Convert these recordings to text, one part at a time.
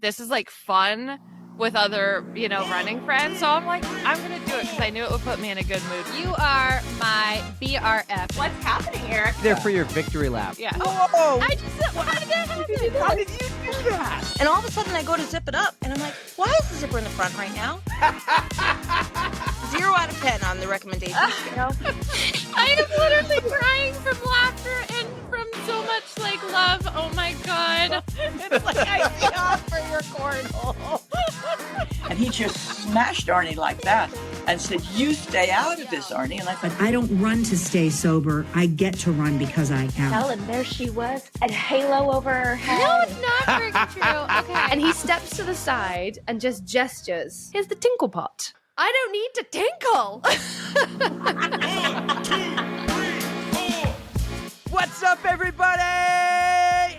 this is like fun with other, running friends. So I'm like, I'm going to do it because I knew it would put me in a good mood. You are my BRF. What's happening, Eric? There for your victory lap. Yeah. Oh! I just, how did that happen? How did you do that? And all of a sudden I go to zip it up and I'm like, why is the zipper in the front right now? 0 out of 10 on the recommendation scale. I am literally crying from laughter and from so much love. Oh my God. It's like I see off for your cornhole. And he just smashed Arnie like that and said, you stay out of this, Arnie. And I thought, But I don't run to stay sober. I get to run because I am. And there she was, a halo over her head. No, it's not very true. Okay. And he steps to the side and just gestures. Here's the tinkle pot. I don't need to tinkle. What's up, everybody?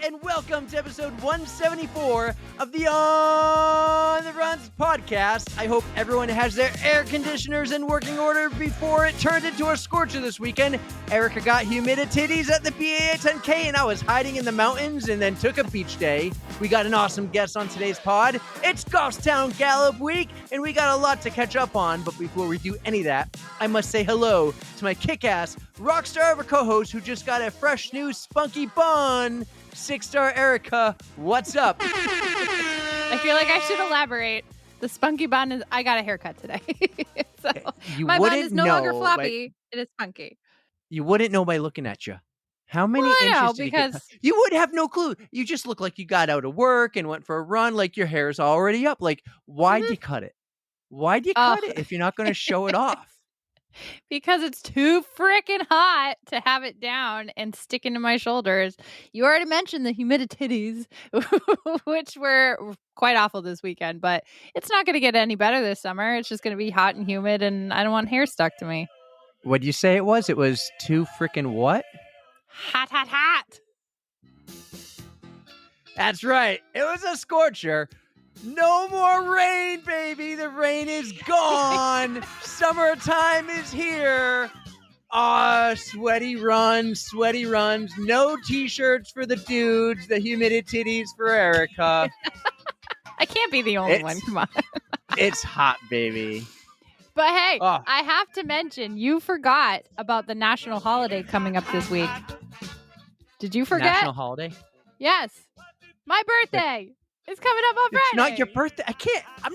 And welcome to episode 174 of the On the Runs podcast. I hope everyone has their air conditioners in working order before it turned into a scorcher this weekend. Erika got humidities at the PAA 10K, and I was hiding in the mountains and then took a beach day. We got an awesome guest on today's pod. It's Goffstown Gallop week, and we got a lot to catch up on. But before we do any of that, I must say hello to my kick-ass rockstar of a co-host who just got a fresh new spunky bun. 6-star Erika, what's up? I feel like I should elaborate. The spunky bun is, I got a haircut today. So my bun is no longer floppy. It is spunky. You wouldn't know by looking at you. How many Well, I inches know, did because you would have no clue. You just look like you got out of work and went for a run, like your hair's already up. Like, why'd you cut it? Why'd you cut it if you're not going to show it off? Because it's too freaking hot to have it down and stick into my shoulders. You already mentioned the humidities, which were quite awful this weekend, but it's not going to get any better this summer. It's just going to be hot and humid, and I don't want hair stuck to me. What'd you say it was? It was too freaking what? Hot, hot, hot. That's right. It was a scorcher. No more rain, baby. The rain is gone. Summertime is here. Sweaty runs. No t-shirts for the dudes. The humidities for Erika. I can't be the only one. Come on. It's hot, baby. But hey, I have to mention, you forgot about the national holiday coming up this week. Did you forget? National holiday? Yes. My birthday. It's coming up on Friday. It's not your birthday. I'm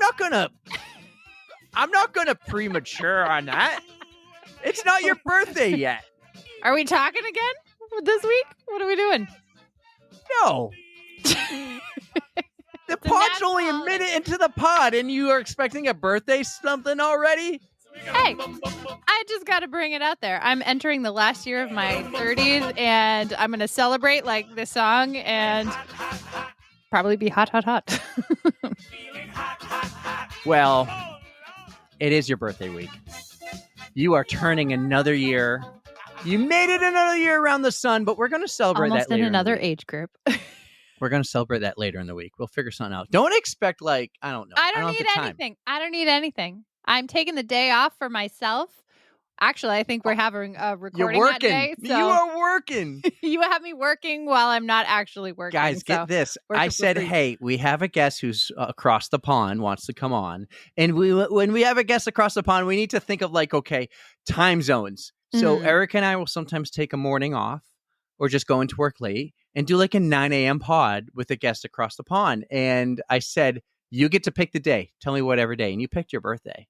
not gonna premature on that. It's not your birthday yet. Are we talking again this week? What are we doing? No. The pod's only a minute into the pod, and you are expecting a birthday something already? Hey, I just got to bring it out there. I'm entering the last year of my 30s, and I'm going to celebrate like this song and probably be hot, hot, hot. Well, it is your birthday week. You are turning another year. You made it another year around the sun, but we're going to celebrate almost that later. In another age group. We're going to celebrate that later in the week. We'll figure something out. Don't expect I don't know. I don't need anything. I don't need anything. I'm taking the day off for myself. Actually, I think we're having a recording You're working. that day. So You are working. you have me working while I'm not actually working. Guys, get this. I said, hey, we have a guest who's across the pond, wants to come on. And when we have a guest across the pond, we need to think of time zones. So Eric and I will sometimes take a morning off or just go into work late and do a 9 a.m. pod with a guest across the pond. And I said, you get to pick the day. Tell me whatever day. And you picked your birthday.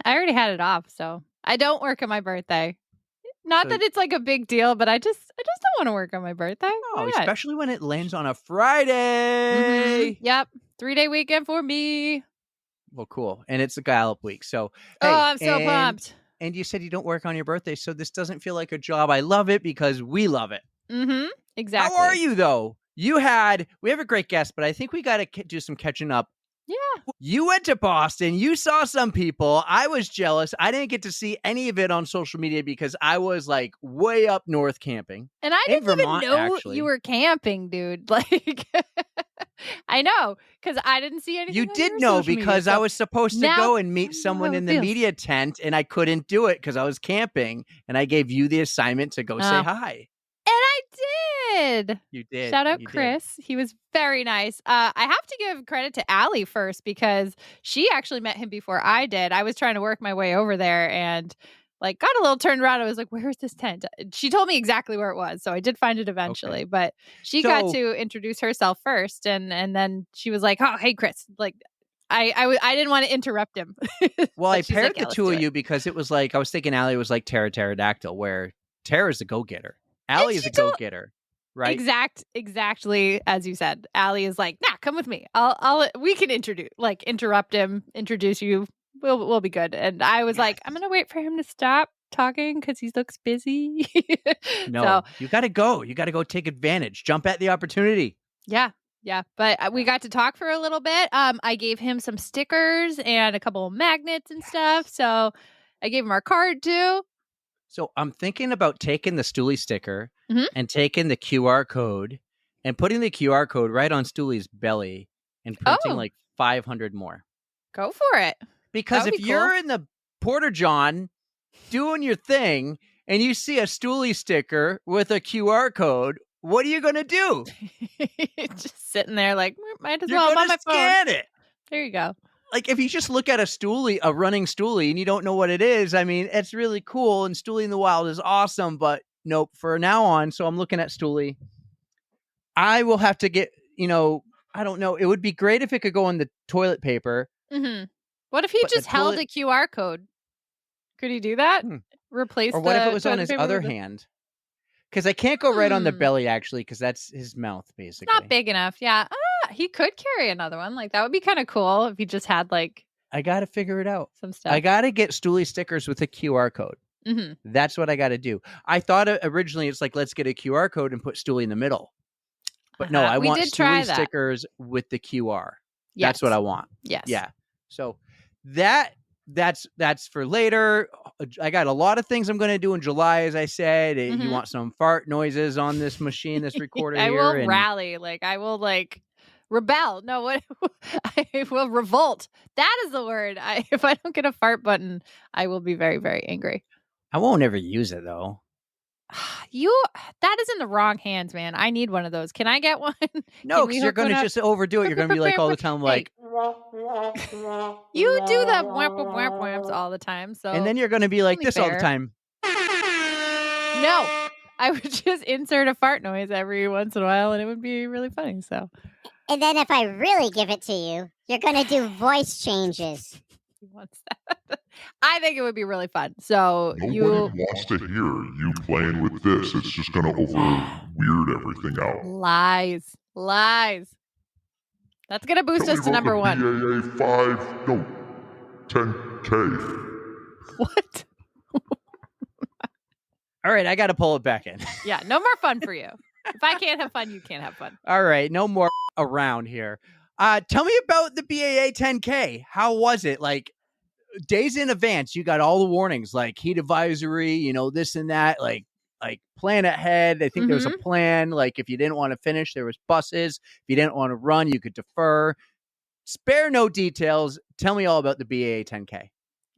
I already had it off, so I don't work on my birthday. Not that it's a big deal, but I just don't want to work on my birthday. Oh, especially when it lands on a Friday. Mm-hmm. Yep. 3-day weekend for me. Well, cool. And it's a Gallop week. So, hey, I'm so pumped. And you said you don't work on your birthday, so this doesn't feel like a job. I love it because we love it. Mm-hmm. Exactly. How are you, though? We have a great guest, but I think we got to do some catching up. Yeah. You went to Boston. You saw some people. I was jealous. I didn't get to see any of it on social media because I was way up north camping. And I didn't Vermont, even know actually. you were camping, dude. I know, because I didn't see anything. You did know because I was supposed to go and meet someone in the media tent, and I couldn't do it because I was camping, and I gave you the assignment to go say hi. And I I did. You did. Shout out You did. Chris. He was very nice. I have to give credit to Allie first because she actually met him before I did. I was trying to work my way over there and like got a little turned around. I was like, where's this tent? She told me exactly where it was. So I did find it eventually, Okay. but she got to introduce herself first. And then she was like, oh, hey, Chris, like, I didn't want to interrupt him. Well, I she's paired like, "Yeah, the let's two do of it." you because it was like, I was thinking Allie was like pterodactyl, where Tara's a go-getter. Allie is she a go-getter, right? Exactly as you said. Allie is like, nah, come with me. We can interrupt him, introduce you. We'll be good. And I was like, I'm gonna wait for him to stop talking because he looks busy. No, So, you got to go. You got to go take advantage. Jump at the opportunity. yeah. But we got to talk for a little bit. I gave him some stickers and a couple of magnets and stuff. So I gave him our card too. So I'm thinking about taking the Stooley sticker Mhm. and taking the QR code and putting the QR code right on Stooley's belly and printing Oh. like 500 more. Go for it. Because That if would be you're cool. in the Porter John doing your thing and you see a Stooley sticker with a QR code, what are you going to do? Just sitting there like, might as You're well. I'm going on my to phone. scan it. There you go. Like, if you just look at a running Stooley, and you don't know what it is, I mean, it's really cool, and Stooley in the wild is awesome, but nope, for now on, so I'm looking at Stooley. I will have to get, I don't know. It would be great if it could go on the toilet paper. Mm-hmm. What if he But the just held toilet- a QR code? Could he do that? Replace Or what if the it was on toilet his paper other with the- hand? Because I can't go right on the belly, actually, because that's his mouth, basically. It's not big enough. Yeah. He could carry another one. Like, that would be kind of cool if he just had like I got to figure it out. some stuff. I got to get Stooley stickers with a QR code. Mm-hmm. That's what I got to do. I thought originally it's like, let's get a QR code and put Stooley in the middle. But no, I We want did try Stooley that. stickers with the QR. Yes. That's what I want. Yes. Yeah. So that's for later. I got a lot of things I'm going to do in July, as I said. You Mhm. want some fart noises on this machine, this recorder I here. will and rally. Like, I will like rebel. No, what? I will revolt. That is the word. If I don't get a fart button, I will be very, very angry. I won't ever use it, though. That is in the wrong hands, man. I need one of those. Can I get one? No, Can we because you're hook going one to up? just overdo it. You're going to be like all the time, like, You do the wham wham whams all the time, so and then you're going to be like only this all the fair. time. no. I would just insert a fart noise every once in a while, and it would be really funny. So And then if I really give it to you, you're going to do voice changes. he wants that. I think it would be really fun. So Nobody wants to hear you playing with this. It's just going to weird everything out. lies. That's gonna boost Tell us me to about number the one. BAA 10K. What? All right, I got to pull it back in. Yeah, no more fun for you. If I can't have fun, you can't have fun. All right, no more around here. Tell me about the BAA 10K. How was it? Like, days in advance, you got all the warnings, like heat advisory, this and that, like plan ahead. I think there was a plan. Like, if you didn't want to finish, there was buses. If you didn't want to run, you could defer. Spare no details. Tell me all about the BAA 10K.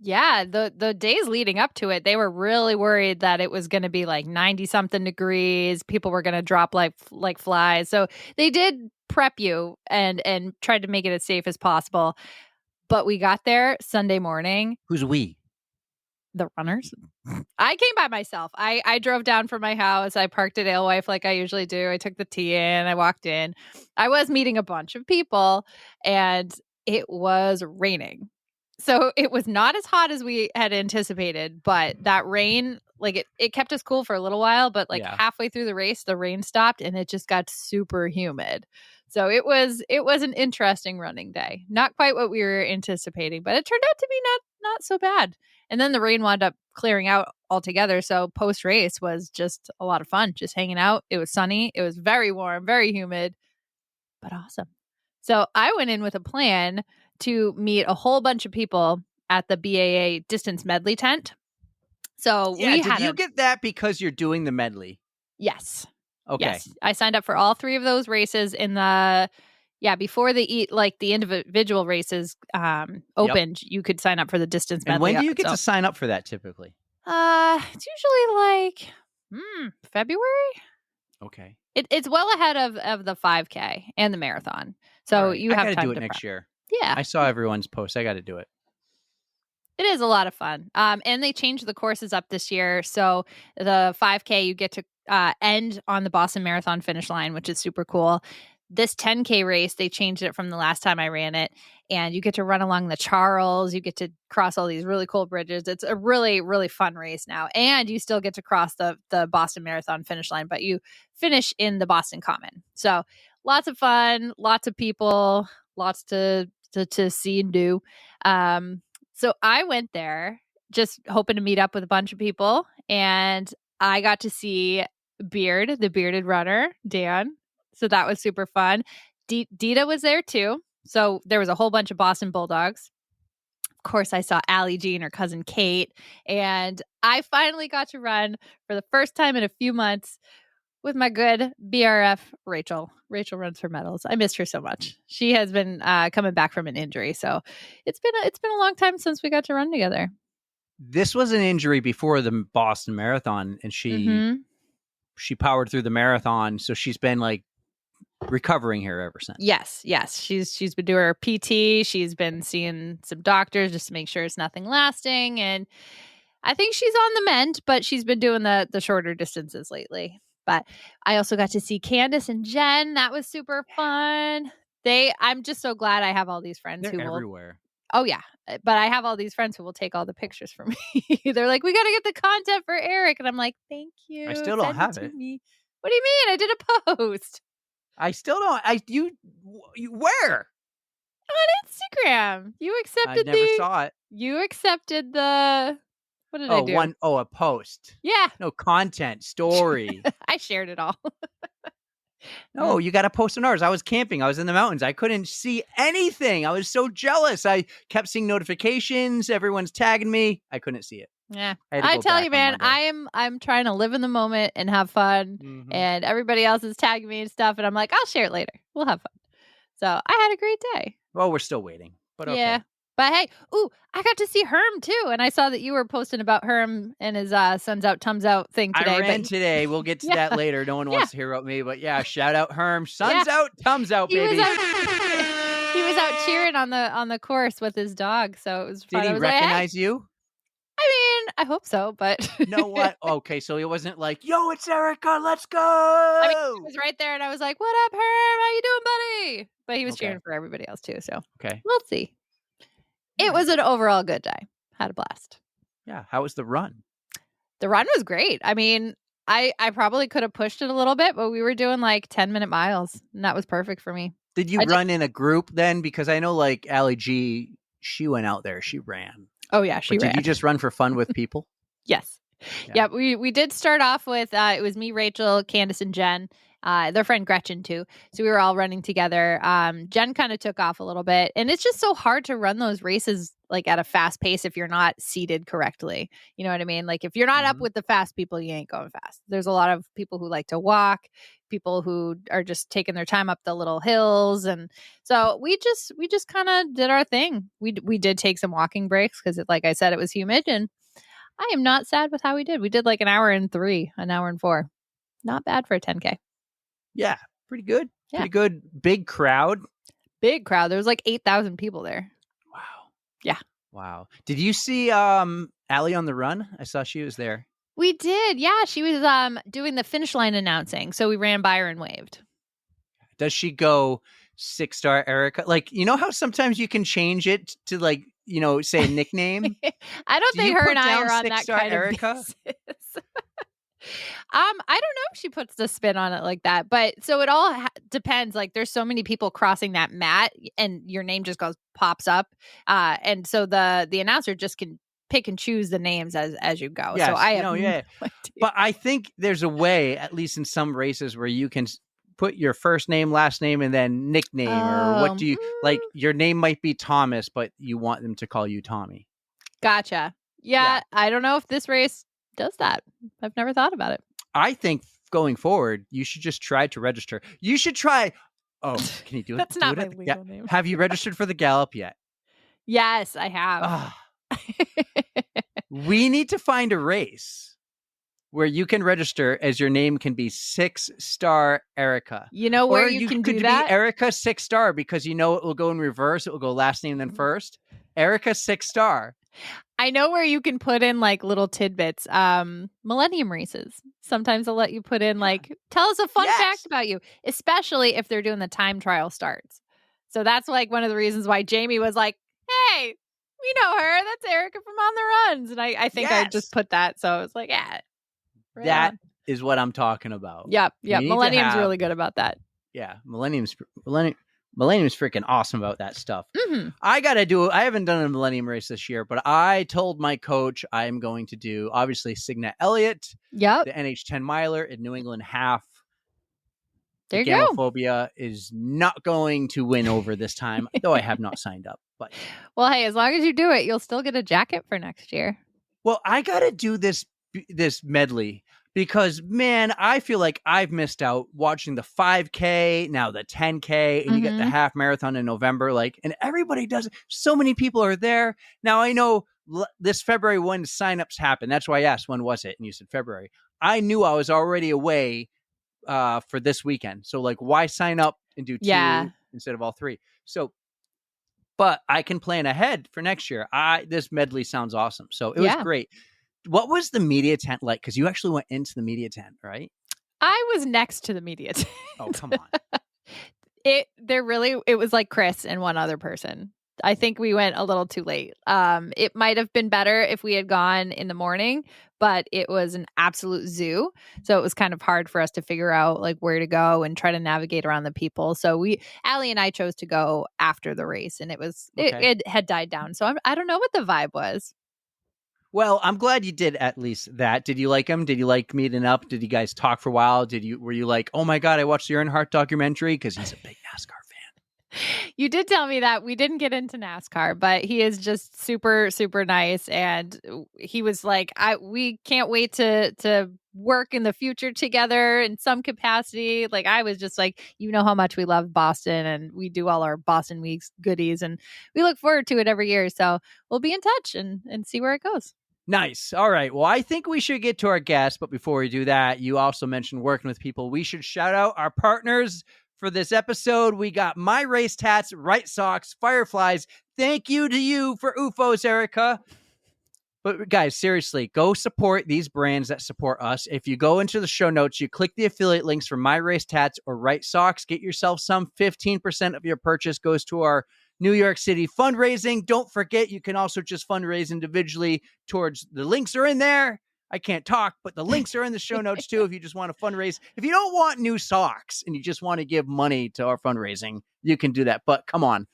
Yeah, the days leading up to it, they were really worried that it was going to be like 90 something degrees. People were going to drop like flies. So they did prep you and tried to make it as safe as possible. But we got there Sunday morning. Who's we? The runners. I came by myself. I drove down from my house. I parked at Alewife like I usually do. I took the T in. I walked in. I was meeting a bunch of people, and it was raining. So it was not as hot as we had anticipated, but that rain, like it kept us cool for a little while, but like halfway through the race, the rain stopped and it just got super humid. So it was an interesting running day. Not quite what we were anticipating, but it turned out to be not so bad. And then the rain wound up clearing out altogether. So post race was just a lot of fun, just hanging out. It was sunny. It was very warm, very humid, but awesome. So I went in with a plan to meet a whole bunch of people at the BAA distance medley tent. So Did you get that because you're doing the medley? Yes. Okay. Yes. I signed up for all three of those races in before the individual races opened, you could sign up for the distance medley. And when do you get to sign up for that typically? It's usually like February. Okay. It's well ahead of the 5K and the marathon. So Right. you I have gotta time do it to next prep. year. Yeah. I saw everyone's post. I got to do it. It is a lot of fun. And they changed the courses up this year. So the 5K, you get to end on the Boston Marathon finish line, which is super cool. This 10K race, they changed it from the last time I ran it. And you get to run along the Charles. You get to cross all these really cool bridges. It's a really, really fun race now. And you still get to cross the Boston Marathon finish line, but you finish in the Boston Common. So lots of fun, lots of people, lots to see and do. So I went there just hoping to meet up with a bunch of people, and I got to see Beard, the bearded runner, Dan. So that was super fun. Dita was there too. So there was a whole bunch of Boston Bulldogs. Of course, I saw Allie G and her cousin Kate, and I finally got to run for the first time in a few months with my good BRF Rachel. Rachel runs for medals. I missed her so much. She has been coming back from an injury, so it's been a long time since we got to run together. This was an injury before the Boston Marathon, and she powered through the marathon, so she's been like recovering here ever since. Yes. She's been doing her PT. She's been seeing some doctors just to make sure it's nothing lasting, and I think she's on the mend, but she's been doing the shorter distances lately. But I also got to see Candace and Jen. That was super fun. I'm just so glad I have all these friends They're who will. everywhere. Oh yeah, but I have all these friends who will take all the pictures for me. They're like, "We got to get the content for Eric," and I'm like, "Thank you." I still don't Send have to it. me. What do you mean? I did a post I still don't. You where? on Instagram. You I accepted never saw it. You accepted the. What did I do? A post. Yeah, No content, story. I shared it all. No, you got to post on ours. I was camping. I was in the mountains. I couldn't see anything. I was so jealous. I kept seeing notifications. Everyone's tagging me. I couldn't see it. Yeah, had to I go tell back you, on man, Monday. I'm trying to live in the moment and have fun. And everybody else is tagging me and stuff, and I'm like, I'll share it later. We'll have fun. So I had a great day. Well, we're still waiting, but okay. Yeah. But hey, I got to see Herm too, and I saw that you were posting about Herm and his "Suns Out, Tums Out" thing today. I ran today. We'll get to that later. No one wants to hear about me, but yeah, shout out Herm. Suns out, Tums out, baby. He was out cheering on the course with his dog, so it was fun. Did he recognize you? I mean, I hope so, but you know what? Okay, so he wasn't like, "Yo, it's Erika, let's go." I mean, he was right there, and I was like, "What up, Herm? How you doing, buddy?" But he was cheering for everybody else too. So we'll see. It was an overall good day. Had a blast. Yeah. How was the run? The run was great. I mean, I probably could have pushed it a little bit, but we were doing like 10-minute miles, and that was perfect for me. Did you run in a group then? Because I know like Allie G, she went out there. She ran. Oh, yeah, she ran. Did you just run for fun with people? Yes. Yeah, we did start off with, it was me, Rachel, Candace, and Jen. Their friend Gretchen too. So we were all running together. Jen kind of took off a little bit, and it's just so hard to run those races like at a fast pace if you're not seated correctly. You know what I mean? Like if you're not up with the fast people, you ain't going fast. There's a lot of people who like to walk, people who are just taking their time up the little hills, and so we just kind of did our thing. We did take some walking breaks because, like I said, it was humid, and I am not sad with how we did. We did like an hour and 3, an hour and 4. Not bad for a 10K. Yeah, pretty good. Yeah. Pretty good. Big crowd. Big crowd. There was like 8,000 people there. Wow. Yeah. Wow. Did you see Allie on the run? I saw she was there. We did. Yeah, she was doing the finish line announcing. So we ran by her and waved. Does she go 6-star Erika? Like, you know how sometimes you can change it to like, say a nickname? I don't think her and I are on that kind Erika? of basis. I don't know if she puts the spin on it like that, but so it all depends. Like there's so many people crossing that mat and your name just pops up. And so the announcer just can pick and choose the names as you go. Yes, so I have no idea. But I think there's a way, at least in some races, where you can put your first name, last name, and then nickname, or what do you like? Your name might be Thomas, but you want them to call you Tommy. Gotcha. Yeah. I don't know if this race does that. I've never thought about it. I think going forward, you should just try to register. You should try. Oh, can you do it? That's not my legal name. Have you registered for the Gallop yet? Yes, I have. We need to find a race where you can register as your name can be 6-star Erika. You know where or you can could do that? be Erika 6-star because it will go in reverse. It will go last name then first. Erika 6-star. I know where you can put in like little tidbits. Millennium races. Sometimes they'll let you put in like, tell us a fun fact about you, especially if they're doing the time trial starts. So that's like one of the reasons why Jamie was like, hey, we know her. That's Erika from On the Runs. And I think I just put that. So I was like, yeah. Right that on. is what I'm talking about. Yep. Millennium's really good about that. Yeah. Millennium's freaking awesome about that stuff. Mm-hmm. I haven't done a Millennium race this year, but I told my coach I'm going to do, obviously, Signet Elliott. Yep. The NH10 miler in New England half. There you go. Gamophobia is not going to win over this time, though I have not signed up. But well, hey, as long as you do it, you'll still get a jacket for next year. Well, I got to do this medley because, man, I feel like I've missed out watching the 5K, now the 10K, and you get the half marathon in November. And everybody does it. So many people are there. Now, I know this February when signups happen. That's why I asked, when was it? And you said February. I knew I was already away for this weekend. So, why sign up and do 2 instead of all 3? So, but I can plan ahead for next year. This medley sounds awesome. So it was great. What was the media tent like? Because you actually went into the media tent, right? I was next to the media tent. Oh, come on. It was like Chris and one other person. I think we went a little too late. It might have been better if we had gone in the morning, but it was an absolute zoo. So it was kind of hard for us to figure out where to go and try to navigate around the people. So Allie and I chose to go after the race, and it had died down. So I don't know what the vibe was. Well, I'm glad you did at least that. Did you like him? Did you like meeting up? Did you guys talk for a while? Were you like, oh my God, I watched the Earnhardt documentary? Because he's a big NASCAR fan. You did tell me that. We didn't get into NASCAR, but he is just super, super nice. And he was like, we can't wait to work in the future together in some capacity. I was just like, you know how much we love Boston, and we do all our Boston Weeks goodies, and we look forward to it every year. So we'll be in touch and see where it goes. Nice. All right. Well, I think we should get to our guest. But before we do that, you also mentioned working with people. We should shout out our partners for this episode. We got My Race Tats, Right Socks, Fireflies. Thank you to you for UFOs, Erika. But guys, seriously, go support these brands that support us. If you go into the show notes, you click the affiliate links for My Race Tats or Right Socks, get yourself some. 15% of your purchase goes to our New York City fundraising. Don't forget, you can also just fundraise individually towards the links are in there. I can't talk, but the links are in the show notes too. If you just want to fundraise, if you don't want new socks and you just want to give money to our fundraising, you can do that. But come on,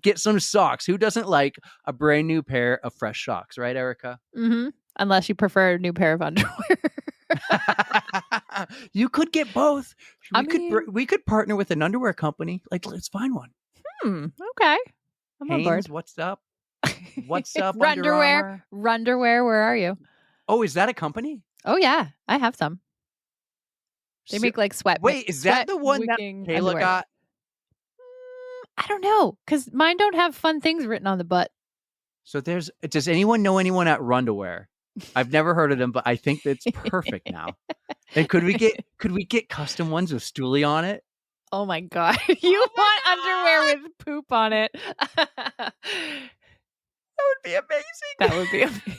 get some socks. Who doesn't like a brand new pair of fresh socks, right, Erika? Mm-hmm. Unless you prefer a new pair of underwear. You could get both. We could partner with an underwear company. Let's find one. Okay. I'm on board. What's up? What's up? Runderwear. Runderwear. Where are you? Oh, is that a company? Oh yeah, I have some. They make sweat. Wait, is that the one that Kayla got? I don't know, because mine don't have fun things written on the butt. So does anyone know anyone at Runderwear? I've never heard of them, but I think that's perfect now. And could we get custom ones with Stoolie on it? Oh my God. You want underwear with poop on it. That would be amazing. That would be amazing.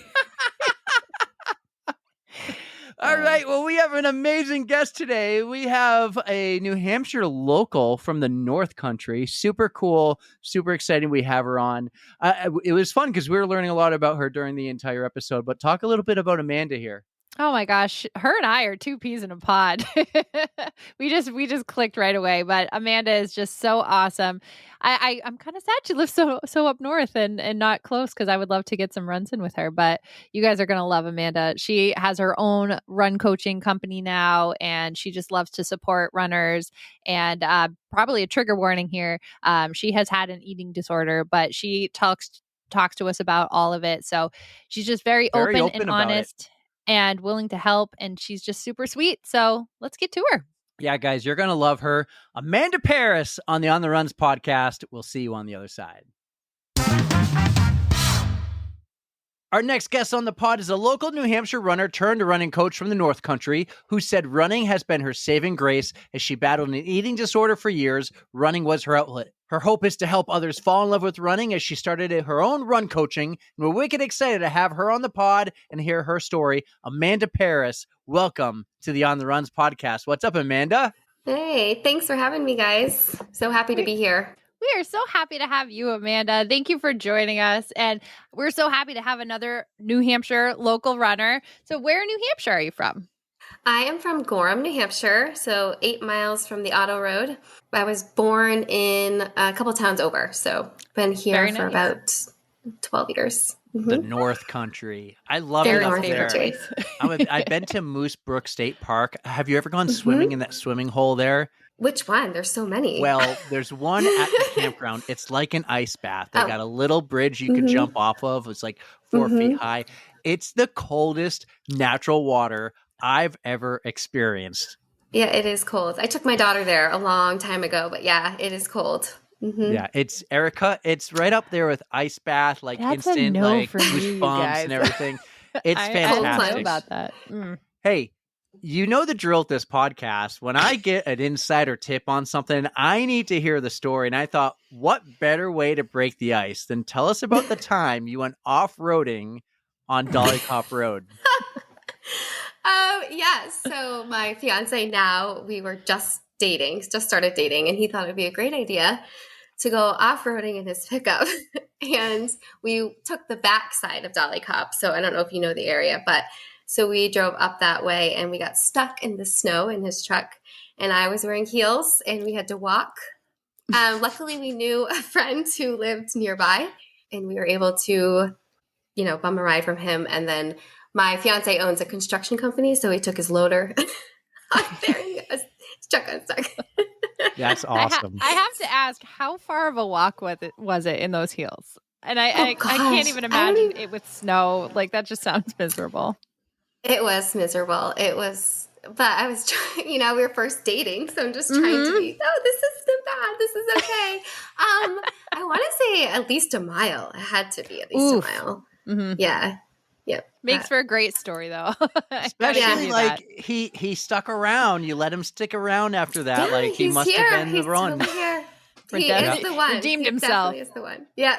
All right. Well, we have an amazing guest today. We have a New Hampshire local from the North Country. Super cool. Super exciting. We have her on. It was fun because we were learning a lot about her during the entire episode. But talk a little bit about Amanda here. Oh my gosh, her and I are two peas in a pod. we just clicked right away. But Amanda is just so awesome. I'm kind of sad she lives so up north and not close, because I would love to get some runs in with her. But you guys are gonna love Amanda. She has her own run coaching company now, and she just loves to support runners. And probably a trigger warning here. She has had an eating disorder, but she talks to us about all of it. So she's just very open and honest. And willing to help, and she's just super sweet. So let's get to her. Yeah, guys, you're going to love her. Amanda Perras on the On the Runs podcast. We'll see you on the other side. Our next guest on the pod is a local New Hampshire runner turned running coach from the North Country who said running has been her saving grace as she battled an eating disorder for years. Running was her outlet. Her hope is to help others fall in love with running as she started her own run coaching. And we're wicked excited to have her on the pod and hear her story. Amanda Perras, welcome to the On the Runs podcast. What's up, Amanda? Hey, thanks for having me, guys. So happy to be here. We are so happy to have you, Amanda. Thank you for joining us. And we're so happy to have another New Hampshire local runner. So where in New Hampshire are you from? I am from Gorham, New Hampshire, so 8 miles from the Auto Road. I was born in a couple towns over, so been here for about 12 years. Mm-hmm. The North Country. I love Very it up North there. Country. I've been to Moose Brook State Park. Have you ever gone swimming in that swimming hole there? Which one? There's so many. Well, there's one at the campground. It's like an ice bath. They got a little bridge you can jump off of. It's like 4 feet high. It's the coldest natural water I've ever experienced. Yeah, it is cold. I took my daughter there a long time ago, but yeah, it is cold. Mm-hmm. Yeah, it's Erika. It's right up there with ice bath, like That's instant, a no like for you goosebumps guys. and everything. It's I fantastic. know about that. Hey, you know the drill at this podcast. When I get an insider tip on something, I need to hear the story. And I thought, what better way to break the ice than tell us about the time you went off-roading on Dolly Cop Road? Yeah. So my fiance now, we were just started dating, and he thought it'd be a great idea to go off-roading in his pickup. And we took the back side of Dolly Cop. So I don't know if you know the area, but so we drove up that way and we got stuck in the snow in his truck, and I was wearing heels and we had to walk. Luckily we knew a friend who lived nearby, and we were able to, bum a ride from him. And then my fiance owns a construction company, so he took his loader up there and his truck got stuck. That's awesome. I have to ask, how far of a walk was it in those heels? And I can't even imagine it with snow. Like, that just sounds miserable. It was miserable. But I was trying, we were first dating, so I'm just trying to be, this isn't bad. This is okay. I want to say at least a mile. It had to be at least a mile. Mm-hmm. Yeah. Yep. Makes for a great story, though. Especially like he stuck around. You let him stick around after that. Yeah, like he must have been the run. Totally here. He is the one. Redeemed himself. Definitely is the one. Yeah.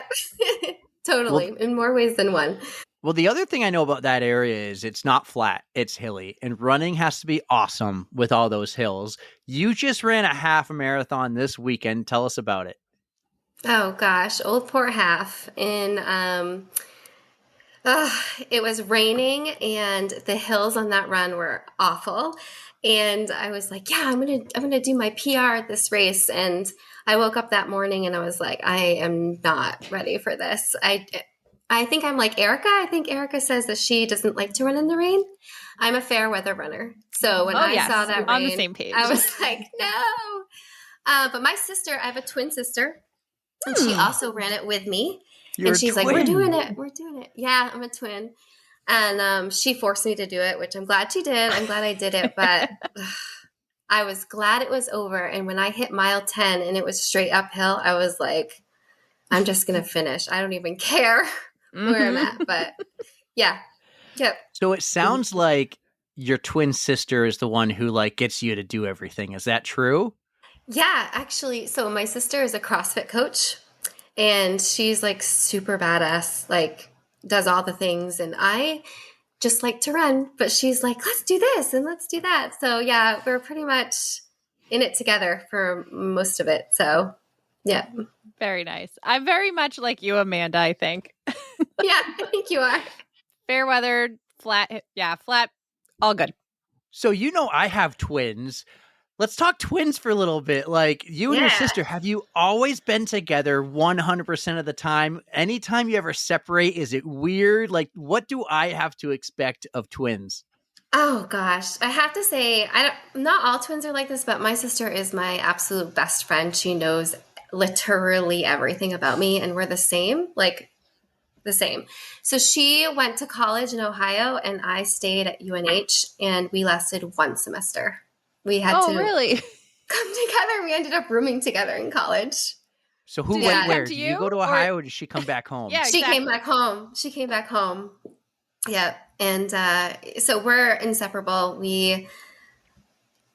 Totally. In more ways than one. Well, the other thing I know about that area is it's not flat, it's hilly, and running has to be awesome with all those hills. You just ran a half marathon this weekend. Tell us about it. Oh gosh, Old Port Half in it was raining and the hills on that run were awful. And I was like, yeah, I'm gonna do my PR at this race. And I woke up that morning and I was like, I am not ready for this. I think I'm like Erika. I think Erika says that she doesn't like to run in the rain. I'm a fair weather runner. So when I saw that rain, on the same page. I was like, no. But my sister, I have a twin sister, and she also ran it with me. You're and she's a twin. like, we're doing it. Yeah, I'm a twin. And she forced me to do it, which I'm glad she did. I'm glad I did it. But I was glad it was over. And when I hit mile 10 and it was straight uphill, I was like, I'm just going to finish. I don't even care where I'm at. But yeah. Yep. So it sounds like your twin sister is the one who like gets you to do everything. Is that true? Yeah, actually. So my sister is a CrossFit coach. And she's like super badass, like does all the things. And I just like to run, but she's like, let's do this and let's do that. So yeah, we're pretty much in it together for most of it. So yeah. Very nice. I'm very much like you, Amanda, I think. Yeah, I think you are. Fair weather, flat. Yeah, flat. All good. So, I have twins. Let's talk twins for a little bit. Like you and your sister, have you always been together 100% of the time? Anytime you ever separate, is it weird? Like, what do I have to expect of twins? Oh gosh, I have to say, not all twins are like this, but my sister is my absolute best friend. She knows literally everything about me, and we're the same, like the same. So she went to college in Ohio, and I stayed at UNH, and we lasted one semester. We had to really come together. We ended up rooming together in college. So who Did went she come where? to Did you, you go to or- Ohio or did she come back home? Yeah, She came exactly. back home. She came back home. Yeah. And so we're inseparable.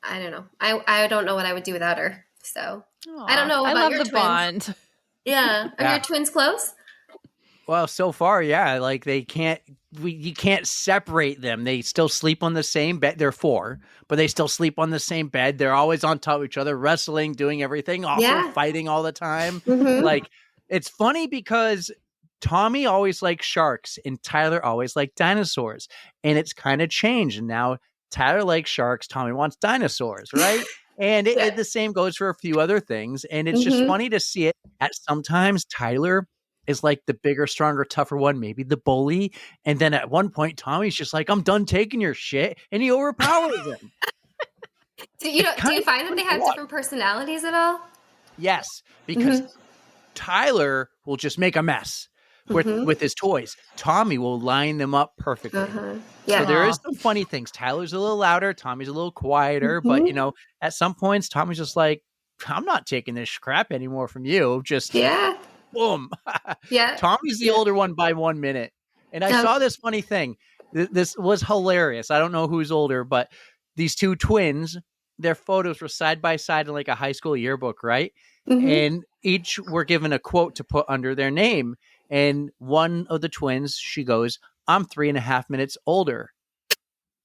I don't know. I don't know what I would do without her. So I don't know I about love your the twins. bond. Yeah. Are your twins close? Well, so far, yeah. Like you can't separate them. They still sleep on the same bed. They're 4, but they still sleep on the same bed. They're always on top of each other, wrestling, doing everything, also fighting all the time. Mm-hmm. Like, it's funny because Tommy always liked sharks and Tyler always liked dinosaurs. And it's kind of changed. And now Tyler likes sharks. Tommy wants dinosaurs, right? And the same goes for a few other things. And it's just funny to see it at sometimes Tyler is like the bigger, stronger, tougher one, maybe the bully. And then at one point, Tommy's just like, I'm done taking your shit. And he overpowers him. Do you find that they have different personalities at all? Yes, because Tyler will just make a mess with his toys. Tommy will line them up perfectly. Yeah. So there is some funny things. Tyler's a little louder. Tommy's a little quieter. But, at some points, Tommy's just like, I'm not taking this crap anymore from you. Just boom. Yeah. Tommy's the older one by 1 minute. And I saw this funny thing. This was hilarious. I don't know who's older, but these two twins, their photos were side by side in like a high school yearbook, right? And each were given a quote to put under their name. And one of the twins, she goes, I'm 3.5 minutes older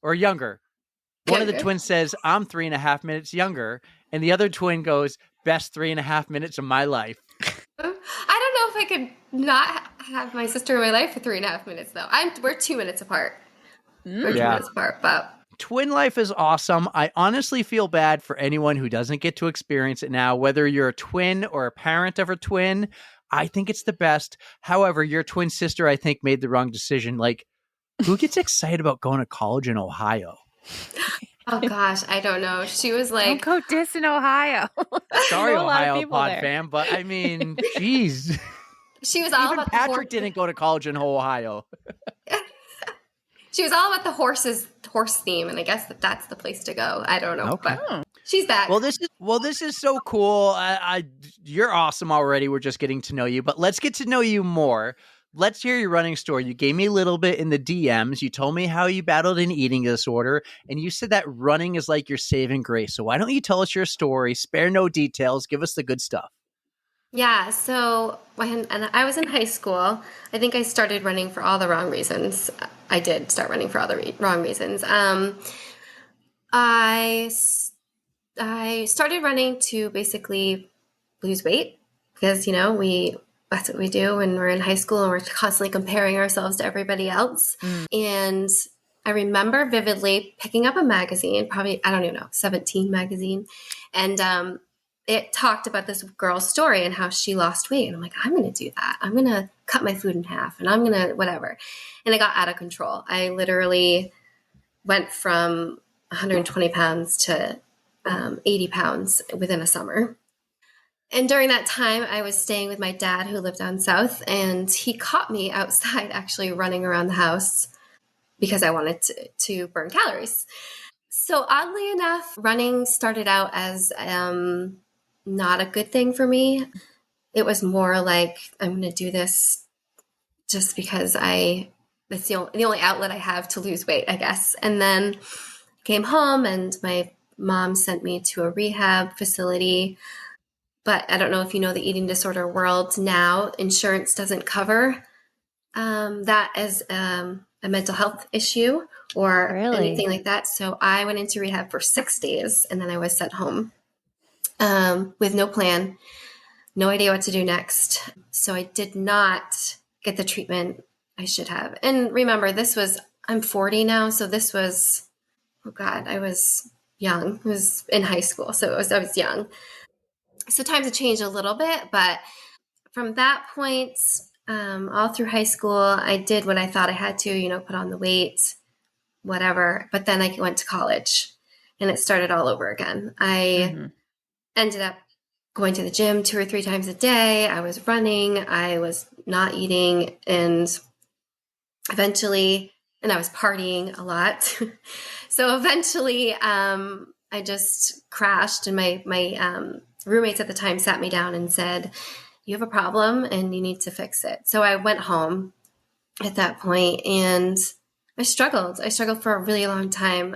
or younger. One of the twins says, I'm 3.5 minutes younger. And the other twin goes, best 3.5 minutes of my life. I don't know if I could not have my sister in my life for 3.5 minutes, though. We're 2 minutes apart. We're 2 minutes apart, but twin life is awesome. I honestly feel bad for anyone who doesn't get to experience it now, whether you're a twin or a parent of a twin. I think it's the best. However, your twin sister, I think, made the wrong decision. Like, who gets excited about going to college in Ohio? Oh gosh, I don't know. She was like, "Don't go diss in Ohio." Sorry, Ohio PodFam, but I mean, geez. She was all Even about Patrick didn't go to college in Ohio. She was all about the horse theme, and I guess that's the place to go. I don't know, but she's back. Well, this is so cool. You're awesome already. We're just getting to know you, but let's get to know you more. Let's hear your running story. You gave me a little bit in the DMs. You told me how you battled an eating disorder, and you said that running is like your saving grace. So why don't you tell us your story? Spare no details. Give us the good stuff. Yeah, so when I was in high school, I think I started running for all the wrong reasons. I did start running for all the wrong reasons. I started running to basically lose weight because, that's what we do when we're in high school and we're constantly comparing ourselves to everybody else. And I remember vividly picking up a magazine, probably, I don't even know, 17 magazine. And it talked about this girl's story and how she lost weight. And I'm like, I'm going to do that. I'm going to cut my food in half and I'm going to whatever. And I got out of control. I literally went from 120 pounds to 80 pounds within a summer. And during that time, I was staying with my dad who lived down south, and he caught me outside actually running around the house because I wanted to burn calories. So oddly enough, running started out as not a good thing for me. It was more like, I'm going to do this just because it's the only outlet I have to lose weight, I guess. And then came home and my mom sent me to a rehab facility. But I don't know if you know the eating disorder world now, insurance doesn't cover that as a mental health issue or anything like that. So I went into rehab for 6 days and then I was sent home with no plan, no idea what to do next. So I did not get the treatment I should have. And remember, I'm 40 now. So this was, I was young. I was in high school. So I was young. So times have changed a little bit, but from that point, all through high school, I did what I thought I had to, put on the weight, whatever. But then I went to college and it started all over again. I ended up going to the gym 2 or 3 times a day. I was running, I was not eating, and eventually, and I was partying a lot. So eventually, I just crashed, and my roommates at the time sat me down and said, you have a problem and you need to fix it. So I went home at that point and I struggled. I struggled for a really long time.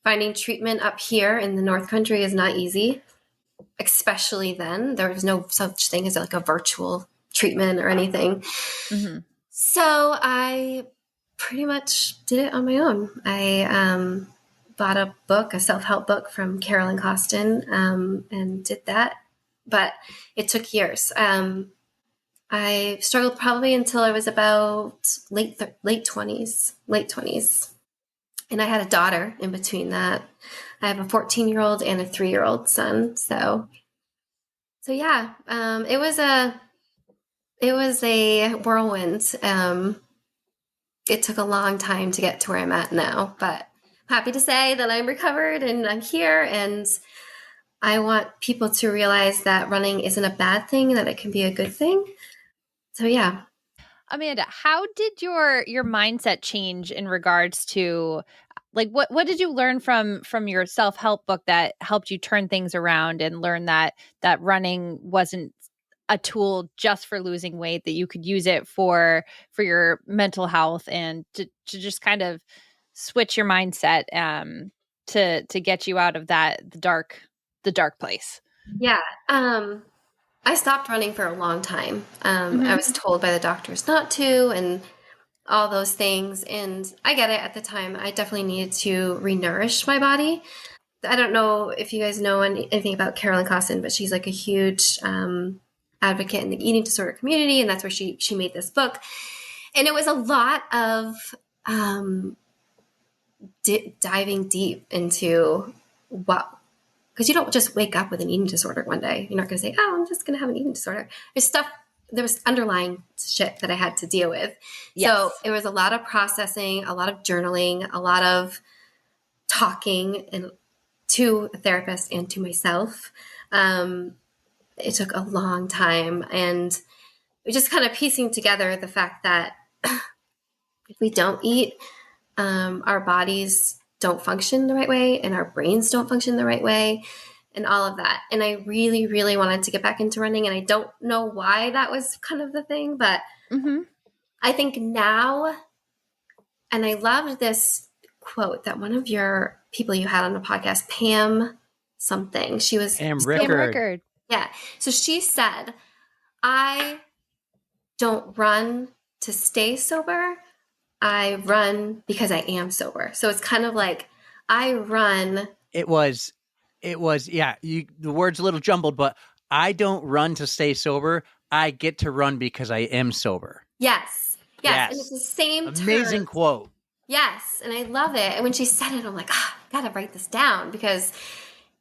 Finding treatment up here in the North Country is not easy, especially then. There was no such thing as like a virtual treatment or anything. Mm-hmm. So I pretty much did it on my own. I bought a book, a self-help book from Carolyn Costin, and did that. But it took years. I struggled probably until I was about late 20s. And I had a daughter in between that. I have a 14-year-old and a 3-year-old son. So yeah, it was a whirlwind. It took a long time to get to where I'm at now, but happy to say that I'm recovered and I'm here, and I want people to realize that running isn't a bad thing, that it can be a good thing. So yeah. Amanda, how did your mindset change in regards to, like, what did you learn from your self-help book that helped you turn things around and learn that running wasn't a tool just for losing weight, that you could use it for your mental health and to just kind of switch your mindset to get you out of the dark place? Yeah. I stopped running for a long time. I was told by the doctors not to and all those things. And I get it at the time. I definitely needed to re-nourish my body. I don't know if you guys know anything about Carolyn Costin, but she's like a huge advocate in the eating disorder community. And that's where she made this book. And it was a lot of diving deep into what, because you don't just wake up with an eating disorder one day. You're not going to say, oh, I'm just going to have an eating disorder. There was underlying shit that I had to deal with. Yes. So it was a lot of processing, a lot of journaling, a lot of talking and to a therapist and to myself. It took a long time, and we're just kind of piecing together the fact that if we don't eat, our bodies don't function the right way and our brains don't function the right way and all of that. And I really, really wanted to get back into running, and I don't know why that was kind of the thing, but I think now, and I loved this quote that one of your people you had on the podcast, Pam something. She was Pam Rickard. Yeah. So she said, I don't run to stay sober. I run because I am sober. So it's kind of like I run. It was, yeah. The word's a little jumbled, but I don't run to stay sober. I get to run because I am sober. Yes. And it's the same amazing term. Quote. Yes. And I love it. And when she said it, I'm like, I got to write this down, because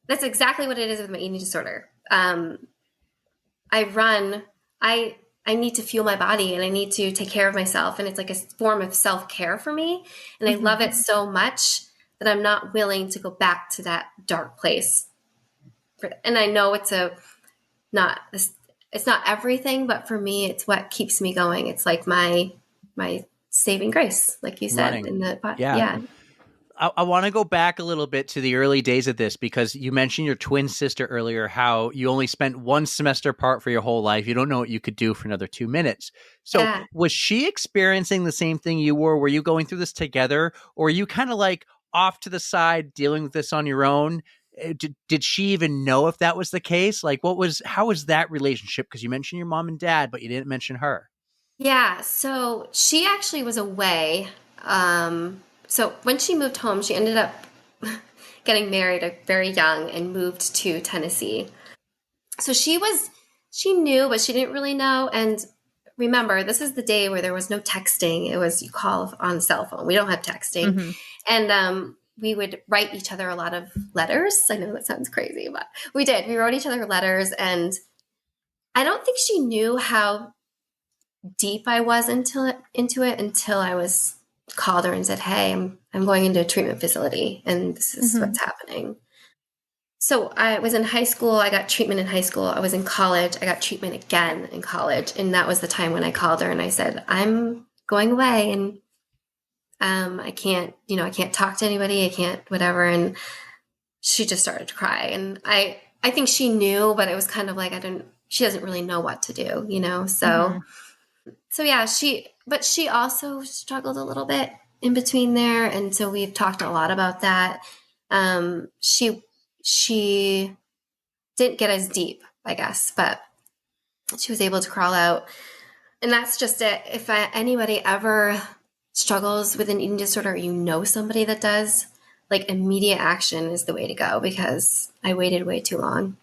that's exactly what it is with my eating disorder. I run. I need to fuel my body and I need to take care of myself. And it's like a form of self-care for me. And I love it so much that I'm not willing to go back to that dark place. And I know it's not everything, but for me, it's what keeps me going. It's like my saving grace, like you said. Running. In the Yeah. I want to go back a little bit to the early days of this, because you mentioned your twin sister earlier, how you only spent one semester apart for your whole life. You don't know what you could do for another 2 minutes. So was she experiencing the same thing you were? Were you going through this together, or were you kind of like off to the side dealing with this on your own? Did she even know if that was the case? Like, how was that relationship? Because you mentioned your mom and dad, but you didn't mention her. Yeah. So she actually was away. So when she moved home, she ended up getting married very young and moved to Tennessee. So she knew, but she didn't really know. And remember, this is the day where there was no texting. It was you call on the cell phone. We don't have texting. And we would write each other a lot of letters. I know that sounds crazy, but we did. We wrote each other letters, and I don't think she knew how deep I was into it until I was called her and said, hey, I'm going into a treatment facility and this is what's happening. So I was in high school. I got treatment in high school. I was in college. I got treatment again in college. And that was the time when I called her and I said, I'm going away and I can't talk to anybody. I can't whatever. And she just started to cry. And I think she knew, but it was kind of like, I didn't she doesn't really know what to do, you know? So, so yeah, but she also struggled a little bit in between there. And so we've talked a lot about that. She didn't get as deep, I guess, but she was able to crawl out. And that's just it. If anybody ever struggles with an eating disorder, or you know somebody that does, like immediate action is the way to go, because I waited way too long.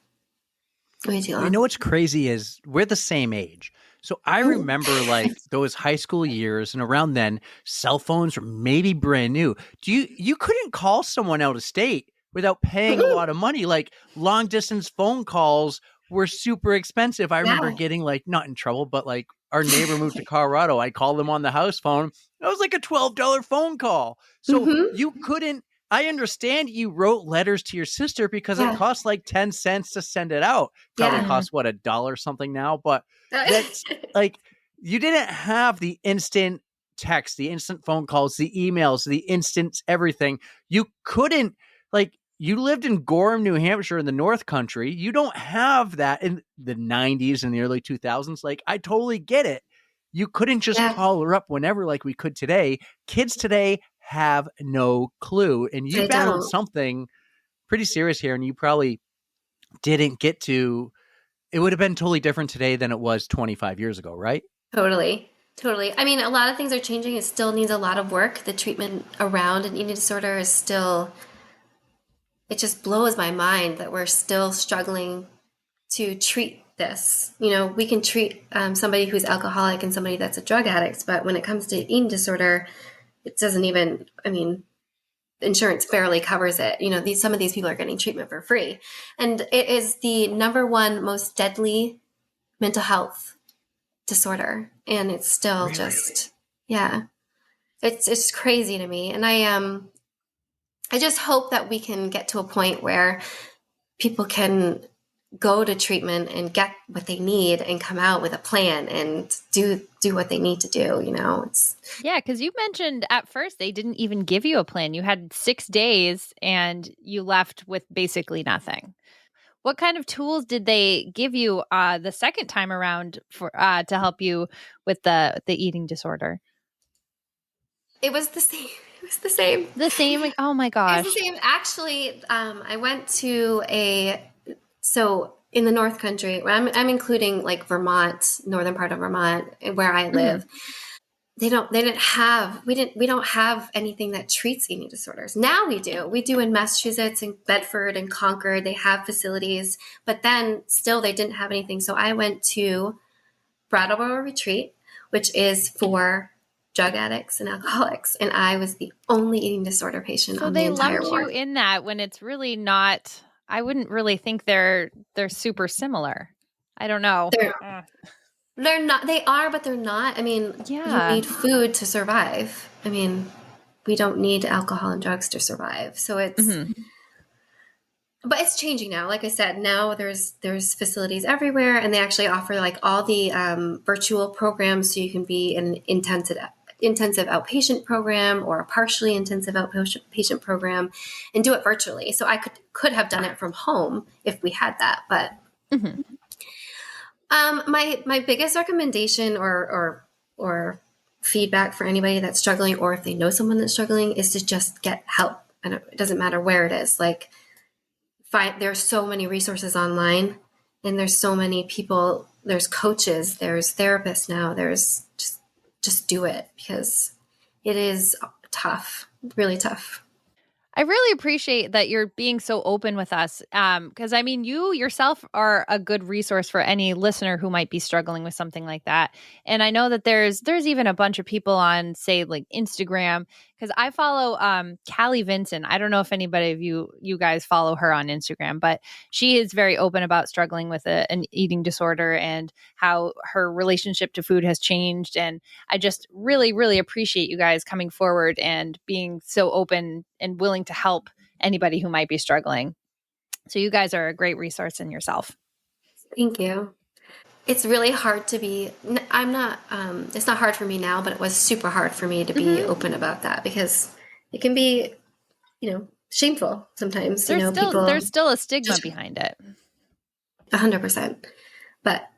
Way too long. You know what's crazy is we're the same age. So I remember like those high school years, and around then cell phones were maybe brand new. You couldn't call someone out of state without paying a lot of money. Like long distance phone calls were super expensive. I remember getting like, not in trouble, but like our neighbor moved to Colorado. I called them on the house phone. It was like a $12 phone call. So you couldn't, I understand you wrote letters to your sister because it cost like 10 cents to send it out. Probably costs what, $1 something now, but that's like, you didn't have the instant text, the instant phone calls, the emails, the instant everything. You couldn't, like, you lived in Gorham, New Hampshire in the North Country. You don't have that in the 90s and the early 2000s. Like, I totally get it. You couldn't just call her up whenever like we could today. Kids today have no clue. And you battled something pretty serious here, and you probably didn't get to, it would have been totally different today than it was 25 years ago, right? Totally. I mean, a lot of things are changing. It still needs a lot of work. The treatment around an eating disorder is still, it just blows my mind that we're still struggling to treat this. You know, we can treat somebody who's alcoholic and somebody that's a drug addict, but when it comes to eating disorder, it doesn't even, I mean, insurance barely covers it. You know, some of these people are getting treatment for free. And it is the #1 most deadly mental health disorder. And it's still just, it's crazy to me. And I just hope that we can get to a point where people can go to treatment and get what they need and come out with a plan and do what they need to do, you know. Because you mentioned at first they didn't even give you a plan. You had 6 days and you left with basically nothing. What kind of tools did they give you the second time around for to help you with the eating disorder? It was the same. The same? Oh my gosh. It was the same. Actually, I went to so in the North Country, I'm including like Vermont, northern part of Vermont, where I live. We don't have anything that treats eating disorders. Now we do. We do in Massachusetts and Bedford and Concord. They have facilities, but then still they didn't have anything. So I went to Brattleboro Retreat, which is for drug addicts and alcoholics, and I was the only eating disorder patient on the entire ward. So they lumped you in that when it's really not. I wouldn't really think they're super similar. I don't know. They're not. They are, but they're not. I mean, you need food to survive. I mean, we don't need alcohol and drugs to survive. So it's, but it's changing now. Like I said, now there's facilities everywhere, and they actually offer like all the virtual programs, so you can be in an intensive outpatient program or a partially intensive outpatient program and do it virtually. So I could have done it from home if we had that, but my biggest recommendation or feedback for anybody that's struggling, or if they know someone that's struggling, is to just get help. And it doesn't matter where it is. Like, there's so many resources online, and there's so many people. There's coaches, there's therapists now. There's just do it, because it is tough, really tough. I really appreciate that you're being so open with us, because I mean, you yourself are a good resource for any listener who might be struggling with something like that. And I know that there's even a bunch of people on, say, like Instagram, because I follow Callie Vinson. I don't know if anybody of you guys follow her on Instagram, but she is very open about struggling with an eating disorder and how her relationship to food has changed. And I just really, really appreciate you guys coming forward and being so open and willing to help anybody who might be struggling. So you guys are a great resource in yourself. Thank you. It's really hard to be, it's not hard for me now, but it was super hard for me to be open about that, because it can be, shameful sometimes. There's still a stigma behind it. 100%. but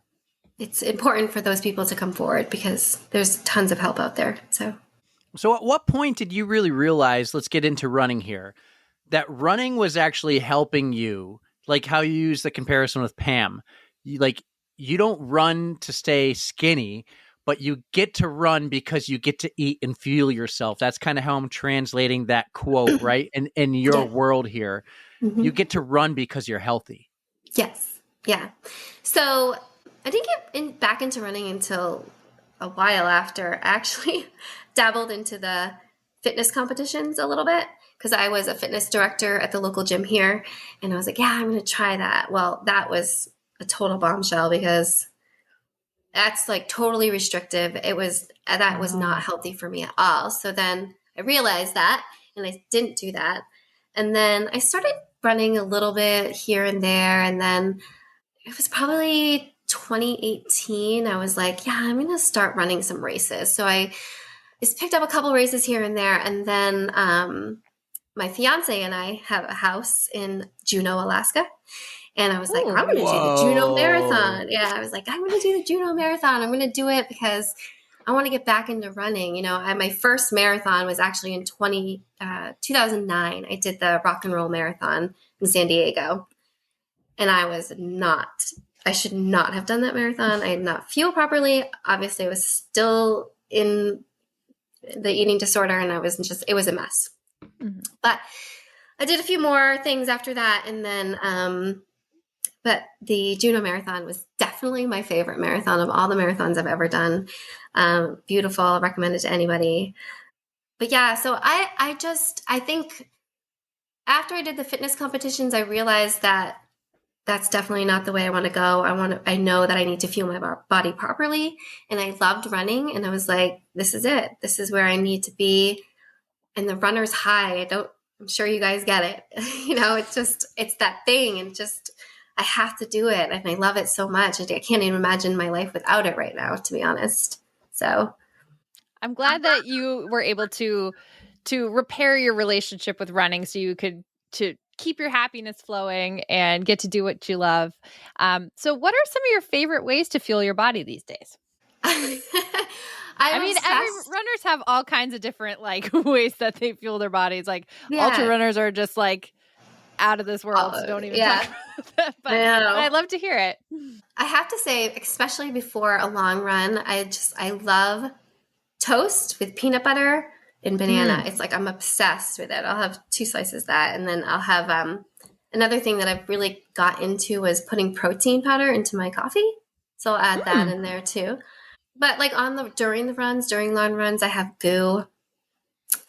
it's important for those people to come forward because there's tons of help out there. So at what point did you really realize, let's get into running here, that running was actually helping you? Like how you use the comparison with Pam. You don't run to stay skinny, but you get to run because you get to eat and fuel yourself. That's kind of how I'm translating that quote, right? In your world here, you get to run because you're healthy. Yes. Yeah. So I didn't get back into running until a while after. I actually dabbled into the fitness competitions a little bit because I was a fitness director at the local gym here. And I was like, yeah, I'm going to try that. Well, that was a total bombshell because that's like totally restrictive. That was not healthy for me at all. So then I realized that and I didn't do that. And then I started running a little bit here and there. And then it was probably 2018. I was like, yeah, I'm going to start running some races. So I just picked up a couple races here and there. And then my fiance and I have a house in Juneau, Alaska. And I was like, I'm going to do the Juneau Marathon. Yeah, I was like, I'm going to do the Juneau Marathon. I'm going to do it because I want to get back into running. You know, my first marathon was actually in 2009. I did the Rock and Roll Marathon in San Diego. And I should not have done that marathon. I did not fuel properly. Obviously, I was still in the eating disorder and it was a mess. Mm-hmm. But I did a few more things after that. And then, but the Juneau Marathon was definitely my favorite marathon of all the marathons I've ever done. Beautiful, recommend it to anybody. But yeah, so I think after I did the fitness competitions, I realized that that's definitely not the way I want to go. I know that I need to fuel my body properly. And I loved running. And I was like, this is it. This is where I need to be. And the runner's high. I'm sure you guys get it. You know, it's that thing. And I have to do it. And I love it so much. I can't even imagine my life without it right now, to be honest. So I'm glad that you were able to repair your relationship with running so you could to keep your happiness flowing and get to do what you love. So what are some of your favorite ways to fuel your body these days? Every runners have all kinds of different like ways that they fuel their bodies. Like ultra runners are just like out of this world. So don't even talk about that. But I'd love to hear it. I have to say, especially before a long run, I love toast with peanut butter and banana. It's like I'm obsessed with it. I'll have 2 slices of that. And then I'll have another thing that I've really got into was putting protein powder into my coffee. So I'll add that in there too. But like during long runs, I have GU.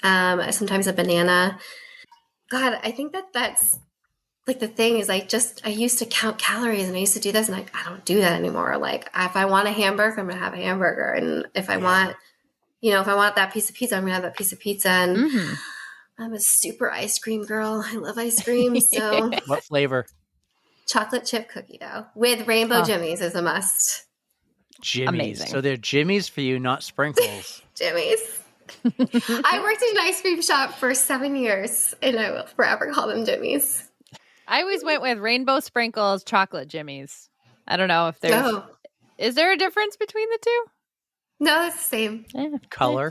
Sometimes a banana. God, I think that's like the thing is I used to count calories and I used to do this and I don't do that anymore. Like if I want a hamburger, I'm going to have a hamburger. And if I want that piece of pizza, I'm going to have that piece of pizza. And I'm a super ice cream girl. I love ice cream. So what flavor? Chocolate chip cookie dough with rainbow Jimmies is a must. Jimmies. Amazing. So they're Jimmies for you, not sprinkles. Jimmies. I worked in an ice cream shop for 7 years and I will forever call them Jimmies. I always went with rainbow sprinkles, chocolate Jimmies. I don't know if there's... Is there a difference between the two? No, it's the same. Yeah. Color.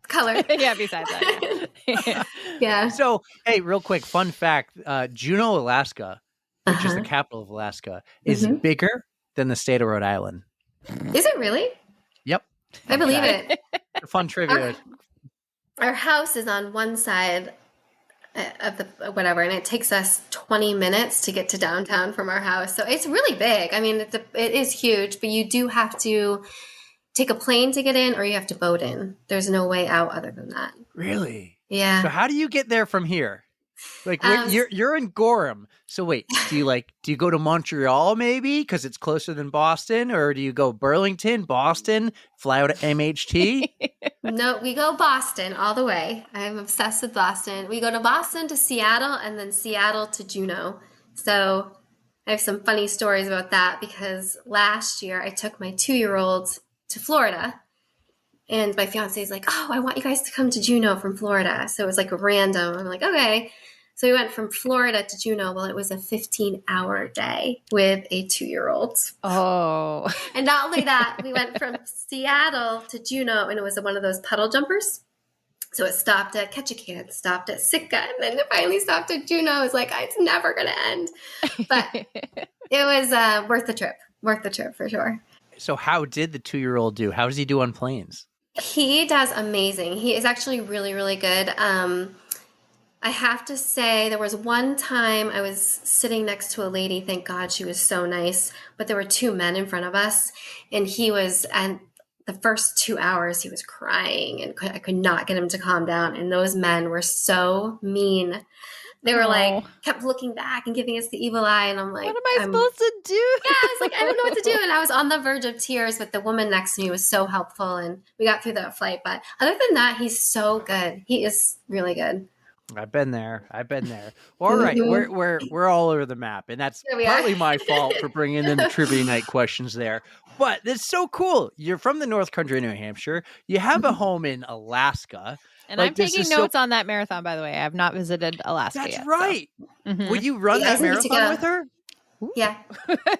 Color. Yeah, besides that. Yeah. So, hey, real quick, fun fact. Juneau, Alaska, which is the capital of Alaska, is bigger than the state of Rhode Island. Is it really? Yep. I believe it. Fun trivia. Our house is on one side of the whatever, and it takes us 20 minutes to get to downtown from our house. So it's really big. I mean, it is huge, but you do have to take a plane to get in or you have to boat in. There's no way out other than that. Really? Yeah. So how do you get there from here? Like you're in Gorham. So wait, do you go to Montreal maybe because it's closer than Boston, or do you go Burlington, Boston, fly out to MHT? No, we go Boston all the way. I'm obsessed with Boston. We go to Boston to Seattle and then Seattle to Juneau. So I have some funny stories about that because last year I took my 2-year-old to Florida. And my fiance is like, oh, I want you guys to come to Juneau from Florida. So it was like random. I'm like, okay. So we went from Florida to Juneau. Well, it was a 15-hour day with a 2-year-old. Oh. And not only that, we went from Seattle to Juneau, and it was one of those puddle jumpers. So it stopped at Ketchikan, stopped at Sitka, and then it finally stopped at Juneau. I was like, it's never going to end. But it was worth the trip for sure. So how did the 2-year-old do? How does he do on planes? He does amazing. He is actually really, really good. I have to say, there was one time I was sitting next to a lady. Thank God she was so nice. But there were 2 men in front of us, and the first 2 hours he was crying, and I could not get him to calm down. And those men were so mean. They were like, kept looking back and giving us the evil eye. And I'm like, what am I supposed to do? Yeah, I was like, I don't know what to do. And I was on the verge of tears, but the woman next to me was so helpful. And we got through that flight. But other than that, he's so good. He is really good. I've been there. All right, we're all over the map, and that's partly my fault for bringing in the trivia night questions there. But it's so cool. You're from the North Country, New Hampshire. You have a home in Alaska, and I'm taking notes on that marathon. By the way, I have not visited Alaska yet. That's right. So. Will you run that marathon with her? Yeah,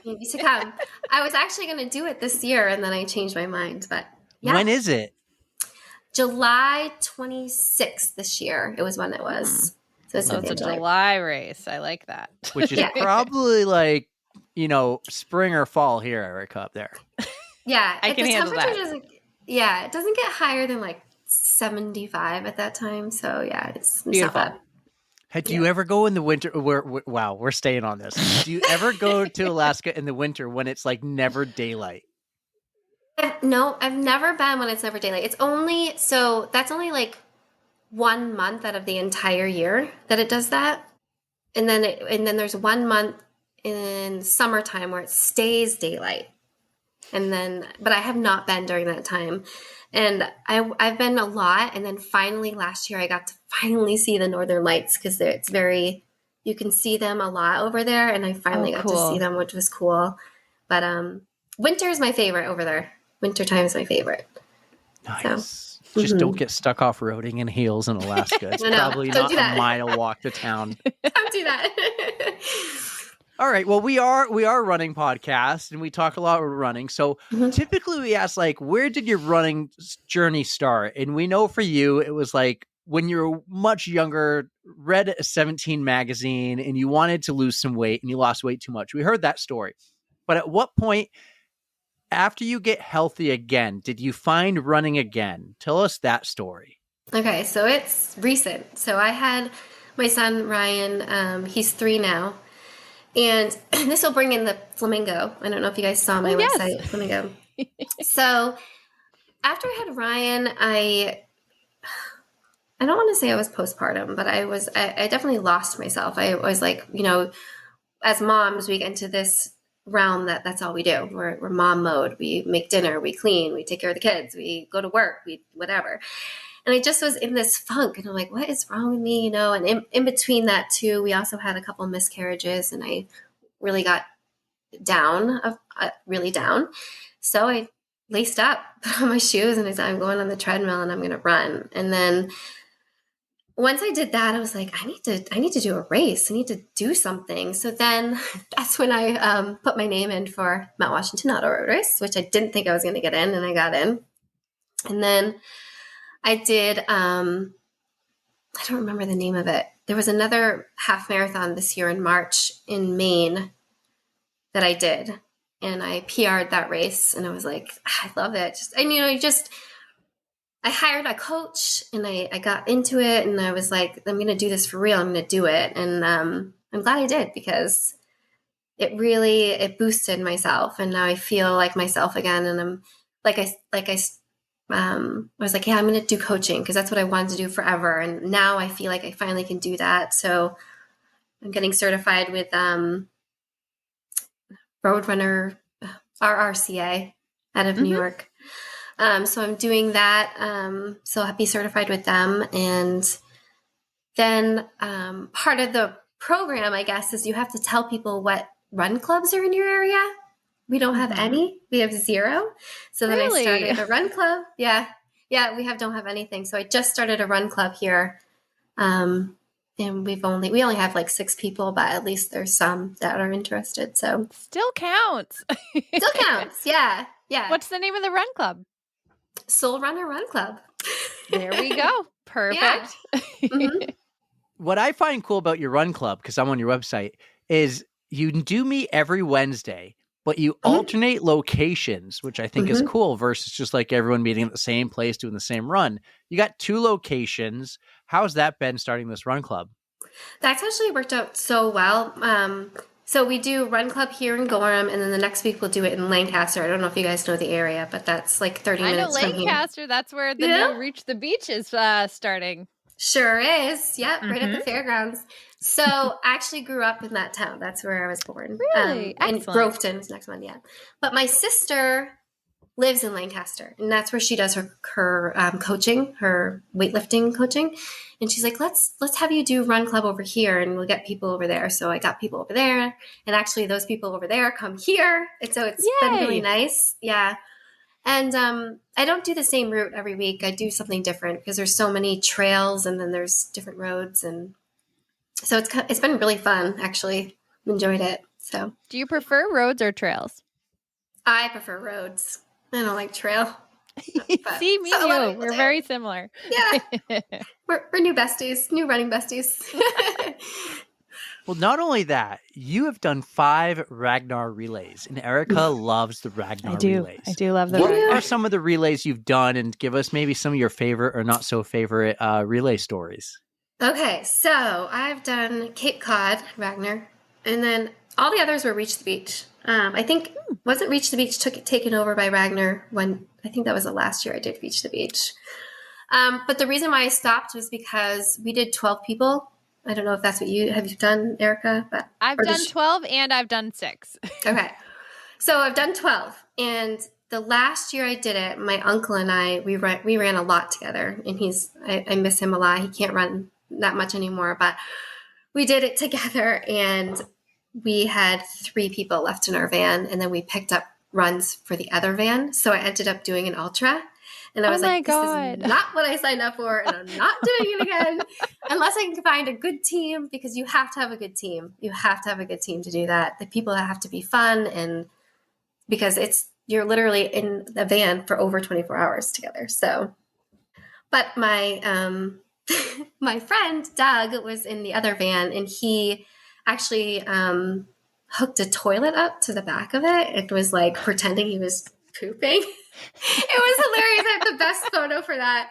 you need to come. I was actually going to do it this year, and then I changed my mind. But yeah. When is it? July 26th this year. It was when it was. So it's a July race. I like that. Which is probably like, spring or fall here, Erika, up there. Yeah. I can handle that. It doesn't get higher than like 75 at that time. So yeah, it's beautiful. Not bad. Do you ever go in the winter? We're staying on this. Do you ever go to Alaska in the winter when it's like never daylight? No, I've never been when it's never daylight. That's only like 1 month out of the entire year that it does that. And then there's 1 month in summertime where it stays daylight. But I have not been during that time. And I've been a lot. And then finally last year I got to finally see the Northern Lights, because you can see them a lot over there. And I finally got to see them, which was cool. But winter is my favorite over there. Wintertime is my favorite. Nice. So, just don't get stuck off-roading in heels in Alaska. It's probably not a mile walk to town. Don't do that. All right. Well, we are a running podcast, and we talk a lot about running. So typically we ask, like, where did your running journey start? And we know for you, it was like when you were much younger, read a 17 magazine, and you wanted to lose some weight, and you lost weight too much. We heard that story. But at what point, after you get healthy again, did you find running again? Tell us that story. Okay, so it's recent. So I had my son, Ryan. He's 3 now. And this will bring in the flamingo. I don't know if you guys saw my website, Flamingo. So after I had Ryan, I don't want to say I was postpartum, but I definitely lost myself. I was like, as moms, we get into this realm that's all we do. We're mom mode. We make dinner, we clean, we take care of the kids, we go to work, we whatever. And I just was in this funk, and I'm like, what is wrong with me? And in between that too, we also had a couple miscarriages, and I really got really down. So I laced up, put on my shoes, and I said, I'm going on the treadmill and I'm going to run. And then once I did that, I was like, I need to do a race. I need to do something. So then that's when I put my name in for Mount Washington Auto Road Race, which I didn't think I was going to get in, and I got in. And then I did, I don't remember the name of it. There was another half marathon this year in March in Maine that I did. And I PR'd that race, and I was like, I love it. I hired a coach, and I got into it, and I was like, I'm going to do this for real. I'm going to do it. And I'm glad I did, because it boosted myself. And now I feel like myself again. And I'm I was like, yeah, I'm going to do coaching, because that's what I wanted to do forever. And now I feel like I finally can do that. So I'm getting certified with Roadrunner RRCA out of New York. So I'm doing that. So I'll be certified with them. And then part of the program, I guess, is you have to tell people what run clubs are in your area. We don't have any. We have 0. So then I started a run club. Yeah. Yeah, we don't have anything. So I just started a run club here And we only have like 6 people, but at least there's some that are interested. So Still counts. still counts. Yeah. Yeah. What's the name of the run club? Soul Runner Run Club. There we go. Perfect. Mhm. What I find cool about your run club, because I'm on your website, is you do meet every Wednesday, but you alternate locations, which I think is cool versus just like everyone meeting at the same place doing the same run. You got 2 locations. How's that been starting this run club? That's actually worked out so well. So we do run club here in Gorham, and then the next week we'll do it in Lancaster. I don't know if you guys know the area, but that's like 30 I know minutes from here. Lancaster. That's where the new Reach the Beach is starting. Sure is. Yep, right at the fairgrounds. So I actually grew up in that town. That's where I was born. Really? And Excellent. Groveton was the next one, yeah. But my sister lives in Lancaster, and that's where she does her coaching, her weightlifting coaching. And she's like, let's have you do run club over here, and we'll get people over there. So I got people over there, and actually those people over there come here, and so it's been really nice. Yeah. And I don't do the same route every week. I do something different because there's so many trails, and then there's different roads, and so it's been really fun. Actually, enjoyed it. So, do you prefer roads or trails? I prefer roads. I don't like trail. See, me and you, we're very similar. Yeah, we're new besties, new running besties. Well, not only that, you have done 5 Ragnar relays, and Erika loves the Ragnar relays. I do love the What Ragnar. are some of the relays you've done, and give us maybe some of your favorite or not so favorite relay stories? Okay, so I've done Cape Cod, Ragnar, and then all the others were Reach the Beach. I think, wasn't Reach the Beach taken over by Ragnar when, I think that was the last year I did Reach the Beach. But the reason why I stopped was because we did 12 people. I don't know if that's what you've done, Erika. But I've done 12 and I've done 6. Okay. So I've done 12. And the last year I did it, my uncle and I, we ran a lot together. And I miss him a lot. He can't run that much anymore. But we did it together. And we had 3 people left in our van. And then we picked up runs for the other van. So I ended up doing an ultra. And I was like, this is not what I signed up for, and I'm not doing it again unless I can find a good team, because you have to have a good team. You have to have a good team to do that. The people have to be fun, and because you're literally in the van for over 24 hours together. So, but my my friend Doug was in the other van, and he actually hooked a toilet up to the back of it. It was like pretending he was pooping. It was hilarious. I have the best photo for that.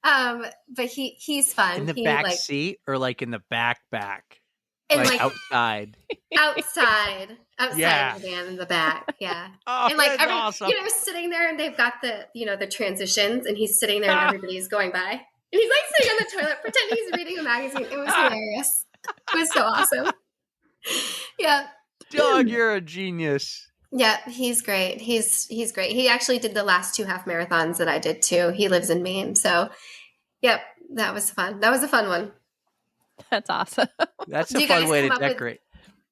But he's fun. In the back seat or like in the back? Like outside? Outside yeah. Of the van in the back. Yeah. Oh, and like awesome. Sitting there, and they've got the transitions, and he's sitting there and everybody's going by. And he's like sitting on the toilet pretending he's reading a magazine. It was hilarious. It was so awesome. Yeah. Doug, you're a genius. Yeah, he's great. He's great. He actually did the last 2 half marathons that I did too. He lives in Maine. So, yep, that was fun. That was a fun one. That's awesome. That's a fun way to decorate.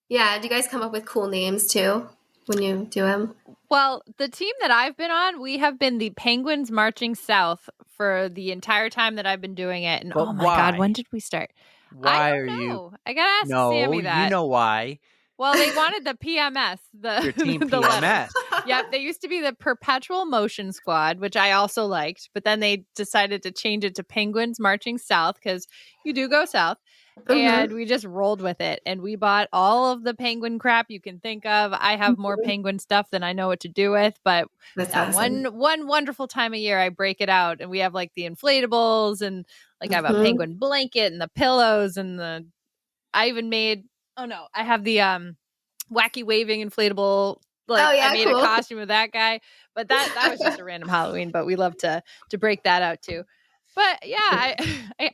Do you guys come up with cool names too when you do them? Well, the team that I've been on, we have been the Penguins Marching South for the entire time that I've been doing it. And but oh my why? God, when did we start? Why I don't know. I gotta ask Sammy that. You know why. Well, they wanted the PMS. Your team PMS. Yep, they used to be the Perpetual Motion Squad, which I also liked. But then they decided to change it to Penguins Marching South, because you do go south. And we just rolled with it. And we bought all of the penguin crap you can think of. I have more penguin stuff than I know what to do with. But awesome. one wonderful time of year, I break it out. And we have like the inflatables, and like I have a penguin blanket and the pillows, and I even made... Oh no, I have the wacky waving inflatable. I made a costume of that guy, but that was just a random Halloween. But we love to break that out too. But yeah,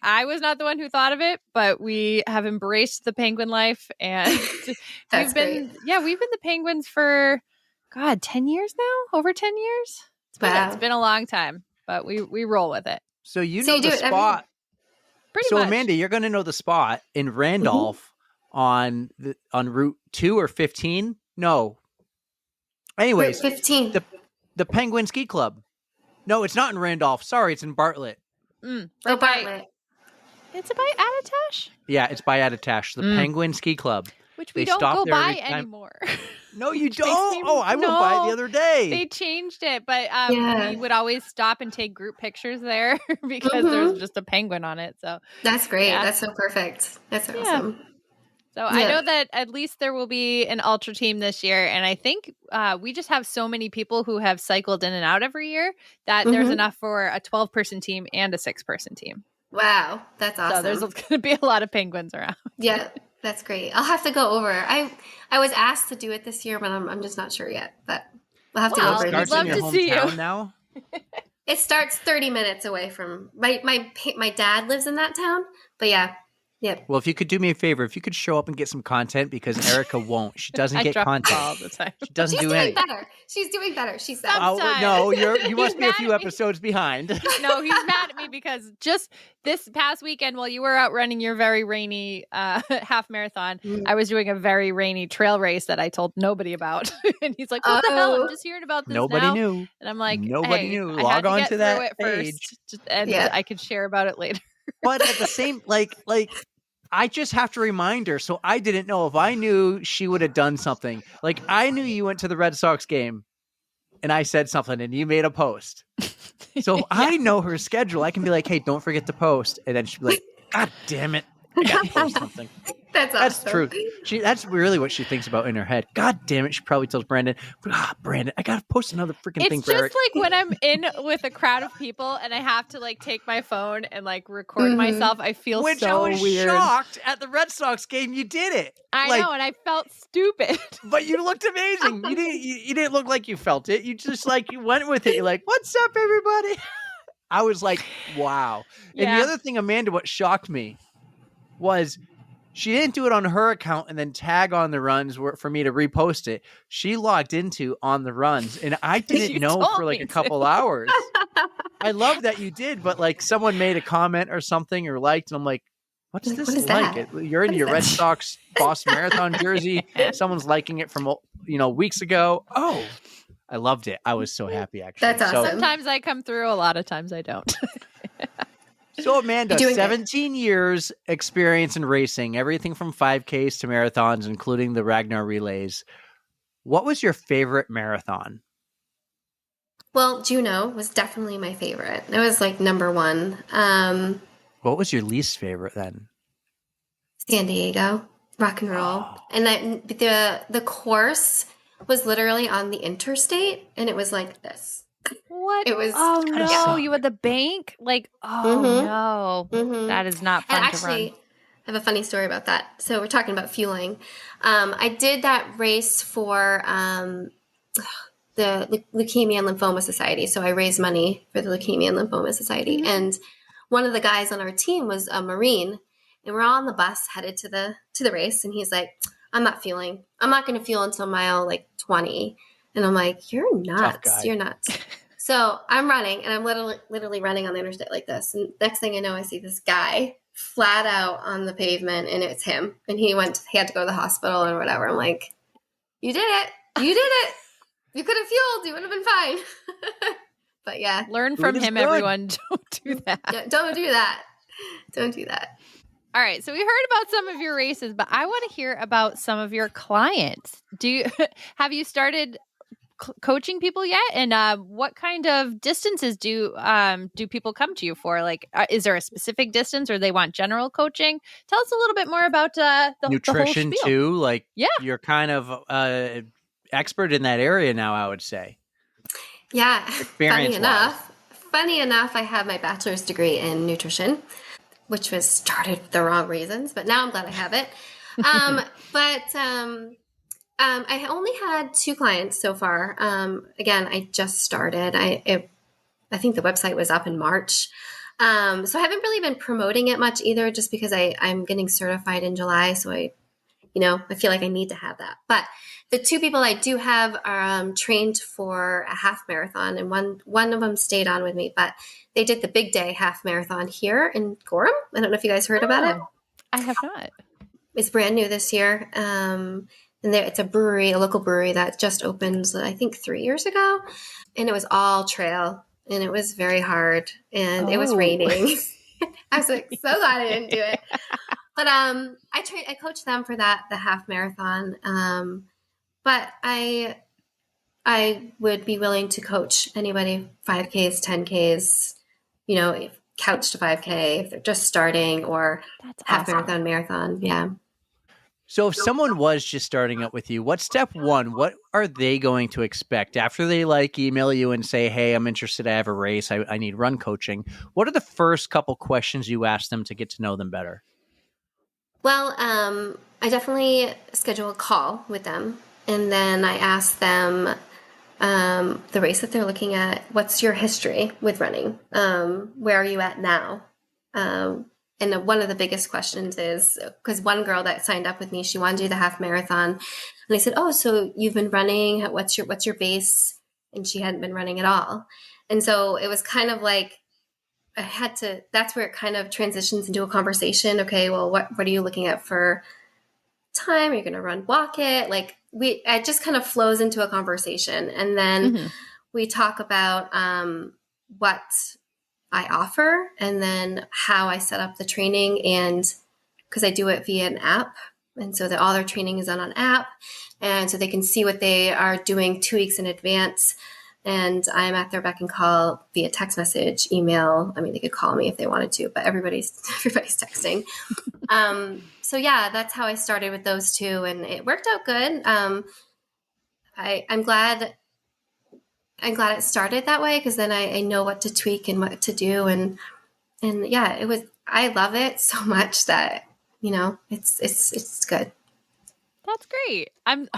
I was not the one who thought of it, but we have embraced the penguin life, and we've been the Penguins for 10 years now, over 10 years. It's been a long time, but we roll with it. So you know the spot. Pretty much. Amanda, you're going to know the spot in Randolph. On Route 2 or 15? No. Anyways, Route 15. The Penguin Ski Club. No, it's not in Randolph. Sorry, it's in Bartlett. Bartlett. It's by Attitash? Yeah, it's by Attitash, the Penguin Ski Club. Which we They don't stop go there by every time. anymore. No, you Which makes don't? me- Oh, I went by the No, other day. They changed it, but Yeah. we would always stop and take group pictures there because there's just a penguin on it. So That's great. Yeah. That's so perfect. That's awesome. So I know that at least there will be an ultra team this year. And I think we just have so many people who have cycled in and out every year that there's enough for a 12-person team and a 6-person team. Wow. That's awesome. So there's going to be a lot of penguins around. Yeah, that's great. I'll have to go over. I was asked to do it this year, but I'm just not sure yet. But we'll have to go over it. We'd love to see you. Now? It starts 30 minutes away from my dad lives in that town. But yeah. Yep. Well, if you could do me a favor, if you could show up and get some content, because Erika won't. She doesn't I get drop content. all the time. She doesn't She's do doing anything. better. She's doing better. She said. No, you must be a mad few at me. episodes behind. No, he's mad at me because just this past weekend while you were out running your very rainy half marathon, I was doing a very rainy trail race that I told nobody about. And he's like, what the hell? I'm just hearing about this Nobody now. knew. And I'm like, Nobody hey, knew. I Log had to on get to that through it page. first, and I could share about it later. But at the same, like, I just have to remind her. So I didn't know. If I knew, she would have done something. Like, I knew you went to the Red Sox game and I said something and you made a post. So if I know her schedule, I can be like, hey, don't forget to post. And then she'd be like, God damn it. I got to post something. That's awesome. True. That's really what she thinks about in her head. God damn it. She probably tells Brandon, Brandon, I got to post another freaking thing It's for just Eric. like when I'm in with a crowd of people and I have to like take my phone and like record myself. I feel Which so I was weird. shocked at the Red Sox game. You did it. I know, and I felt stupid. But you looked amazing. You didn't look like you felt it. You just you went with it. You're like, what's up, everybody? I was like, wow. And the other thing, Amanda, what shocked me was she didn't do it on her account and then tag on the runs for me to repost it. She logged into on the runs, and I didn't know for like a couple hours. I love that you did, but like someone made a comment or something or liked, and I'm like, what's this what is like? that? You're in your Red Sox Boston Marathon jersey. Someone's liking it from weeks ago. Oh, I loved it. I was so happy, actually. That's awesome. Sometimes I come through, a lot of times I don't. So Amanda, Doing 17 years experience in racing, everything from 5Ks to marathons, including the Ragnar relays. What was your favorite marathon? Well, Juneau was definitely my favorite. It was like number one. What was your least favorite then? San Diego, rock and roll. And the course was literally on the interstate, and it was like this. What? It was. Oh kinda no! suck. You had the bank? Like, oh no, that is not fun And to actually, run. I have a funny story about that. So we're talking about fueling. I did that race for the Leukemia and Lymphoma Society. So I raised money for the Leukemia and Lymphoma Society. And one of the guys on our team was a Marine, and we're all on the bus headed to the race. And he's like, I'm not fueling. I'm not going to fuel until mile 20. And I'm like, you're nuts. You're nuts. So I'm running, and I'm literally running on the interstate like this. And next thing I know, I see this guy flat out on the pavement, and it's him. And he had to go to the hospital or whatever. I'm like, you did it. You did it. You could have fueled. You would have been fine. But yeah. Learn from him, everyone. Don't do that. Yeah, don't do that. Don't do that. All right. So we heard about some of your races, but I want to hear about some of your clients. Have you started coaching people yet? And what kind of distances do people come to you for? Like, is there a specific distance, or they want general coaching? Tell us a little bit more about the nutrition the whole spiel. too. Like, you're kind of expert in that area now, I would say. Yeah. Funny enough, I have my bachelor's degree in nutrition, which was started for the wrong reasons, but now I'm glad I have it. I only had 2 clients so far. Again, I just started. I think the website was up in March. So I haven't really been promoting it much either, just because I'm getting certified in July. So I feel like I need to have that. But the 2 people I do have are trained for a half marathon, and one of them stayed on with me, but they did the big day half marathon here in Gorham. I don't know if you guys heard about it. I have not. It's brand new this year. And it's a local brewery that just opened, I think 3 years ago. And it was all trail, and it was very hard, and it was raining. I was like, so glad I didn't do it. But I coached them for the half marathon. But I would be willing to coach anybody 5Ks, 10Ks, couch to 5K if they're just starting, or half marathon. Yeah. So if someone was just starting out with you, what's step one? What are they going to expect after they email you and say, hey, I'm interested, I have a race, I need run coaching? What are the first couple questions you ask them to get to know them better? Well, I definitely schedule a call with them, and then I ask them the race that they're looking at. What's your history with running? Where are you at now? And one of the biggest questions is, because one girl that signed up with me, she wanted to do the half marathon. And I said, oh, so you've been running, what's your base? And she hadn't been running at all. And so it was kind of like, that's where it kind of transitions into a conversation. Okay, well, what are you looking at for time? Are you going to walk it? It just kind of flows into a conversation. And then we talk about what I offer, and then how I set up the training, and because I do it via an app, and so that all their training is on an app, and so they can see what they are doing 2 weeks in advance, and I'm at their beck and call via text message, email. I mean, they could call me if they wanted to, but everybody's texting. So yeah, that's how I started with those two, and it worked out good. I'm glad it started that way, because then I know what to tweak and what to do. And yeah, I love it so much that, it's good. That's great. I'm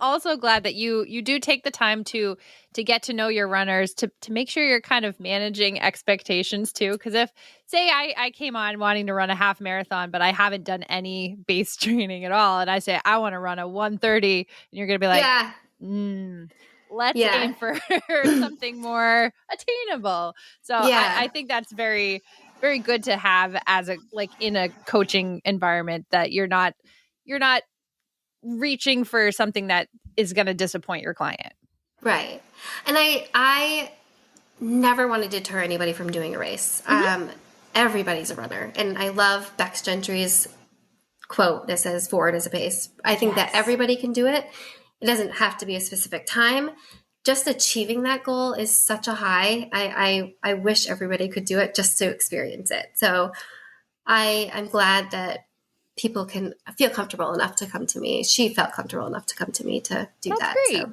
also glad that you do take the time to get to know your runners, to make sure you're kind of managing expectations too. Because if, say, I came on wanting to run a half marathon, but I haven't done any base training at all, and I say I want to run a 1:30, and you're going to be like, let's aim for something more attainable. So I think that's very, very good to have as in a coaching environment, that you're not reaching for something that is going to disappoint your client. Right. And I never want to deter anybody from doing a race. Everybody's a runner. And I love Bex Gentry's quote that says, forward is a pace. I think that everybody can do it. It doesn't have to be a specific time. Just achieving that goal is such a high. I wish everybody could do it just to experience it. So I'm glad that people can feel comfortable enough to come to me. She felt comfortable enough to come to me to do that. Great. So,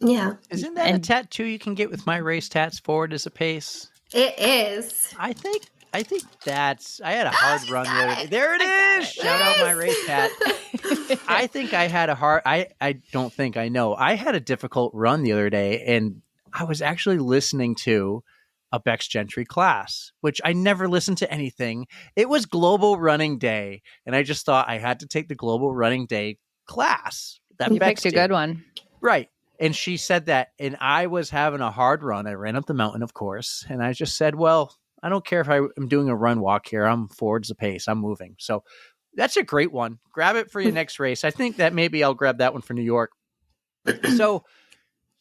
yeah. Isn't that a tattoo you can get with my race tats? Forward is a pace. It is. I think that's. I had a hard run the other day. There it is. Shout out my race tat. I think I had a hard. I don't think I know. I had a difficult run the other day, and I was actually listening to a Bex Gentry class, which I never listened to anything. It was Global Running Day, and I just thought I had to take the Global Running Day class. You picked a good one. Right. And she said that, and I was having a hard run. I ran up the mountain, of course, and I just said, well, I don't care if I'm doing a run walk here. I'm forwards the pace. I'm moving. So that's a great one. Grab it for your next race. I think that maybe I'll grab that one for New York. So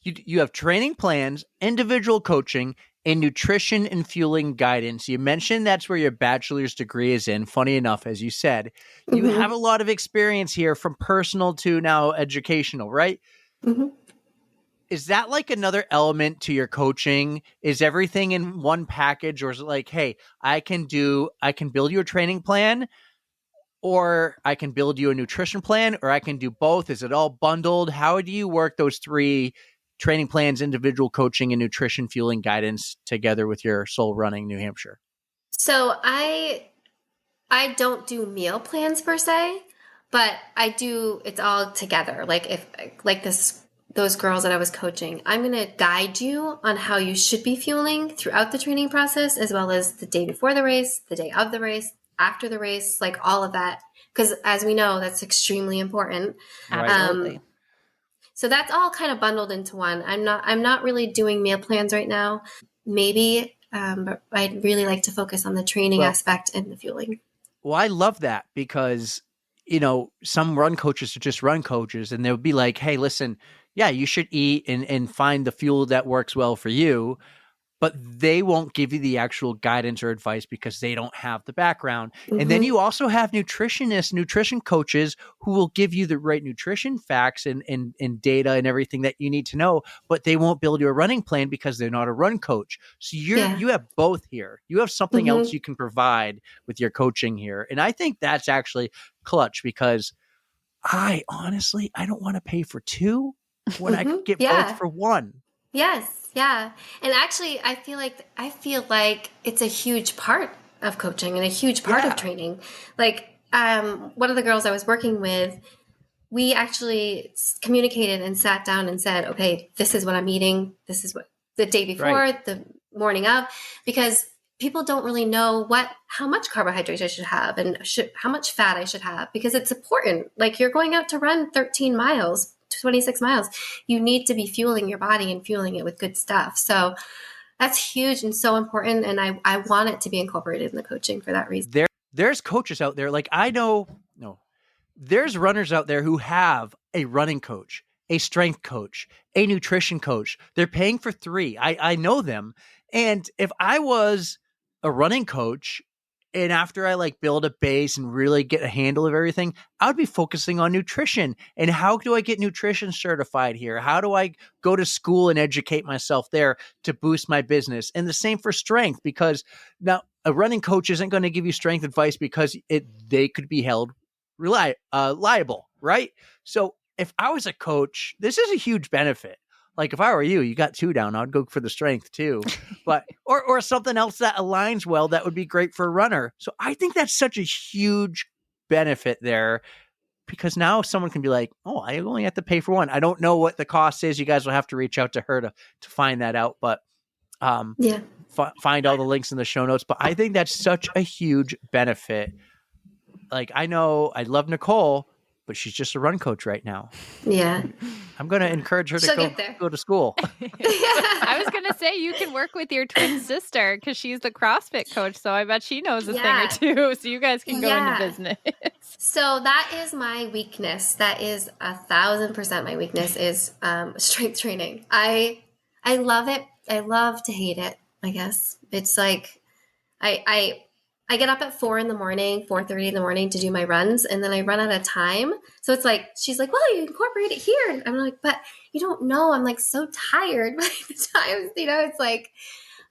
you have training plans, individual coaching, and nutrition and fueling guidance. You mentioned that's where your bachelor's degree is in. Funny enough, as you said, you have a lot of experience here, from personal to now educational, right? Mm-hmm. Is that like another element to your coaching? Is everything in one package, or is it like, hey, I can build you a training plan, or I can build you a nutrition plan, or I can do both? Is it all bundled? How do you work those three training plans, individual coaching, and nutrition fueling guidance together with your Soul Running New Hampshire? So I don't do meal plans per se, but I do, it's all together. Those girls that I was coaching, I'm going to guide you on how you should be fueling throughout the training process, as well as the day before the race, the day of the race, after the race, like all of that. Because as we know, that's extremely important. Absolutely. So that's all kind of bundled into one. I'm not really doing meal plans right now. Maybe, but I'd really like to focus on the training aspect and the fueling. Well, I love that, because, some run coaches are just run coaches, and they'll be like, hey, listen, yeah, you should eat and find the fuel that works well for you. but they won't give you the actual guidance or advice because they don't have the background. And then you also have nutritionists, nutrition coaches who will give you the right nutrition facts and data and everything that you need to know, but they won't build you a running plan because they're not a run coach. So you have both here. You have something else you can provide with your coaching here. And I think that's actually clutch because I don't want to pay for two when I could get both for one. Yes. Yeah. And actually, I feel like it's a huge part of coaching and a huge part of training. Like, one of the girls I was working with, we actually communicated and sat down and said, okay, this is what I'm eating. This is what the day before, the morning of, because people don't really know how much carbohydrates I should have and how much fat I should have, because it's important. Like, you're going out to run 13 miles, 26 miles. You need to be fueling your body and fueling it with good stuff. So that's huge and so important. And I want it to be incorporated in the coaching for that reason. There's coaches out there. Like, there's runners out there who have a running coach, a strength coach, a nutrition coach. They're paying for 3. I know them. And if I was a running coach, and after I build a base and really get a handle of everything, I would be focusing on nutrition. And how do I get nutrition certified here? How do I go to school and educate myself there to boost my business? And the same for strength, because now a running coach isn't going to give you strength advice because they could be held liable, right? So if I was a coach, this is a huge benefit. Like, if I were you got 2 down, I'd go for the strength too, but, or something else that aligns well, that would be great for a runner. So I think that's such a huge benefit there, because now someone can be like, oh, I only have to pay for one. I don't know what the cost is. You guys will have to reach out to her to find that out, but find all the links in the show notes. But I think that's such a huge benefit. Like, I know I love Nicole, but she's just a run coach right now. Yeah. I'm going to encourage her to go to school. I was going to say, you can work with your twin sister because she's the CrossFit coach. So I bet she knows a thing or two. So you guys can go into business. So that is my weakness. That is 1,000% my weakness is strength training. I love it. I love to hate it, I guess. It's like I get up at 4:30 in the morning to do my runs, and then I run out of time. So it's like, she's like, well, you incorporate it here. And I'm like, but you don't know. I'm like so tired by the time, it's like,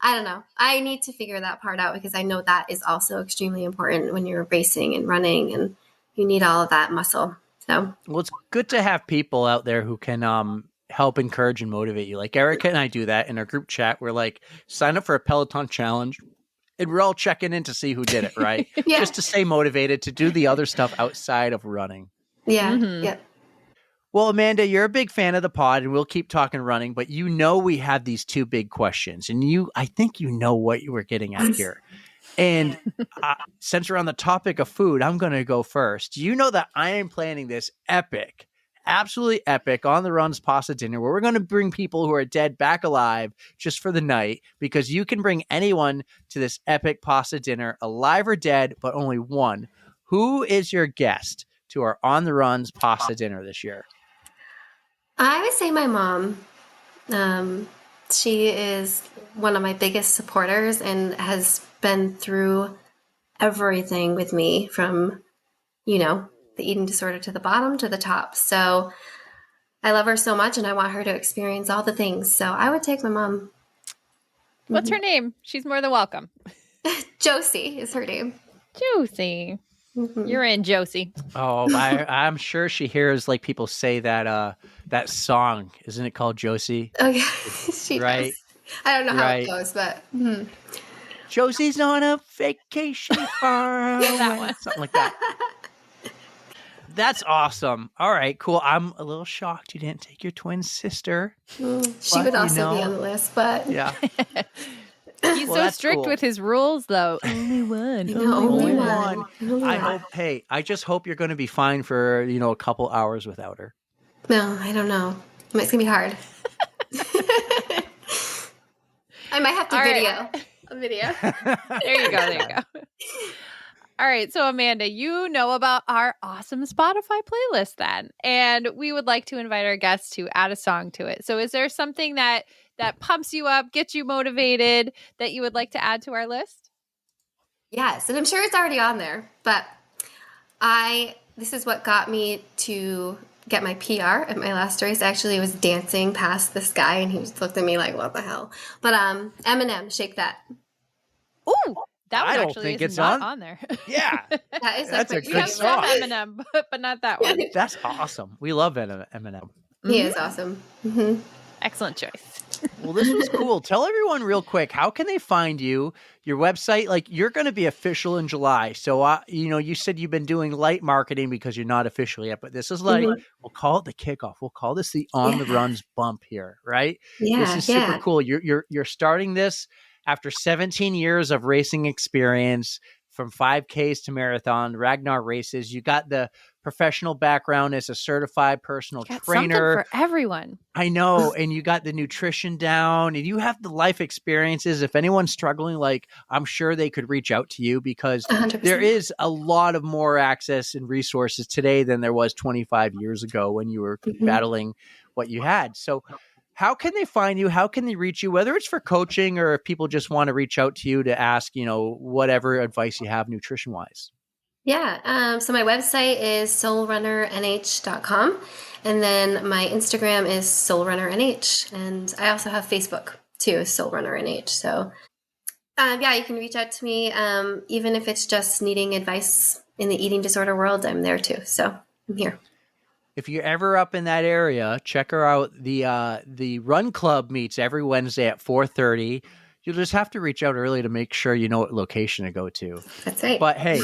I don't know. I need to figure that part out, because I know that is also extremely important when you're racing and running, and you need all of that muscle. So, well, it's good to have people out there who can help encourage and motivate you. Like Erika and I do that in our group chat. We're like, sign up for a Peloton challenge. And we're all checking in to see who did it, right? Just to stay motivated to do the other stuff outside of running. Yeah. Yeah. Well, Amanda, you're a big fan of the pod, and we'll keep talking running, but we have these 2 big questions, and I think you know what you were getting at here. And since we're on the topic of food, I'm going to go first. You know that I am planning this absolutely epic On the Runs pasta dinner where we're going to bring people who are dead back alive just for the night, because you can bring anyone to this epic pasta dinner, alive or dead, but only one. Who is your guest to our On the Runs pasta dinner this year? I would say my mom. She is one of my biggest supporters and has been through everything with me, from, the eating disorder to the bottom to the top. So I love her so much, and I want her to experience all the things. So I would take my mom. What's her name? She's more than welcome. Josie is her name. Josie. Mm-hmm. You're in, Josie. Oh, I'm sure she hears people say that that song. Isn't it called Josie? Oh, yeah. She does. I don't know how it goes, but... Josie's on a vacation far away. That one. Something like that. That's awesome. All right, cool. I'm a little shocked you didn't take your twin sister. She would also be on the list, but... Yeah. He's so strict with his rules, though. Only one. Only one. I just hope you're going to be fine for, a couple hours without her. No, I don't know. It's going to be hard. I might have to a video. There you go. All right. So, Amanda, you know about our awesome Spotify playlist then, and we would like to invite our guests to add a song to it. So is there something that that pumps you up, gets you motivated, that you would like to add to our list? Yes, and I'm sure it's already on there, but this is what got me to get my PR at my last race. Actually, I was dancing past this guy, and he just looked at me like, what the hell? But Eminem, Shake That. Ooh, that one I don't actually think is it's not on. on there. Yeah. That's a We good have some song. Eminem, but not that one. That's awesome. We love Eminem. He is awesome. Mm-hmm. Excellent choice. Well, this was cool. Tell everyone real quick, how can they find you, your website? Like, you're going to be official in July. So, you said you've been doing light marketing because you're not official yet, but this is like, we'll call it the kickoff. We'll call this the On the Runs bump here, right? This is super cool. You're starting this after 17 years of racing experience, from 5Ks to marathon, Ragnar races. You got the professional background as a certified personal trainer. Something for everyone. I know. And you got the nutrition down, and you have the life experiences. If anyone's struggling, like, I'm sure they could reach out to you, because 100%. there is a lot of more access and resources today than there was 25 years ago when you were battling what you had. So how can they find you? How can they reach you, whether it's for coaching or if people just want to reach out to you to ask, whatever advice you have nutrition wise? Yeah. So my website is soulrunnernh.com. And then my Instagram is soulrunnernh. And I also have Facebook too, soulrunnernh. So you can reach out to me. Even if it's just needing advice in the eating disorder world, I'm there too. So I'm here. If you're ever up in that area, check her out. The Run Club meets every Wednesday at 4:30. You'll just have to reach out early to make sure you know what location to go to. That's right. But hey,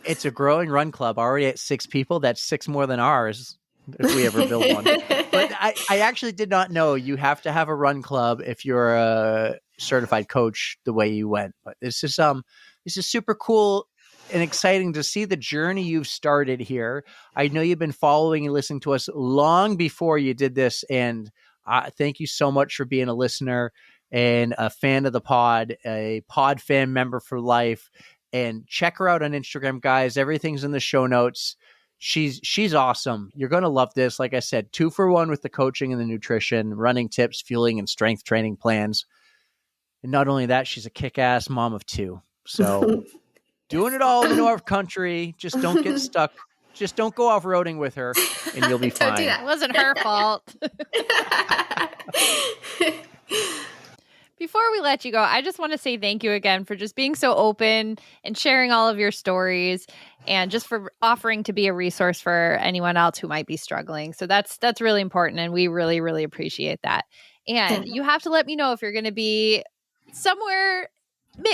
it's a growing run club already at 6 people. That's 6 more than ours if we ever build one. But I actually did not know you have to have a run club if you're a certified coach the way you went. But this is super cool and exciting to see the journey you've started here. I know you've been following and listening to us long before you did this. And thank you so much for being a listener and a fan of the pod, a PodFam member for life. And check her out on Instagram, guys. Everything's in the show notes. She's awesome. You're going to love this. Like I said, 2 for 1 with the coaching and the nutrition, running tips, fueling, and strength training plans. And not only that, she's a kick-ass mom of 2. So doing it all in the North Country. Just don't get stuck. Just don't go off-roading with her, and you'll be fine. Don't do that. It wasn't her fault. Before we let you go, I just want to say thank you again for just being so open and sharing all of your stories, and just for offering to be a resource for anyone else who might be struggling. So that's really important, and we really, really appreciate that. And you have to let me know if you're going to be somewhere.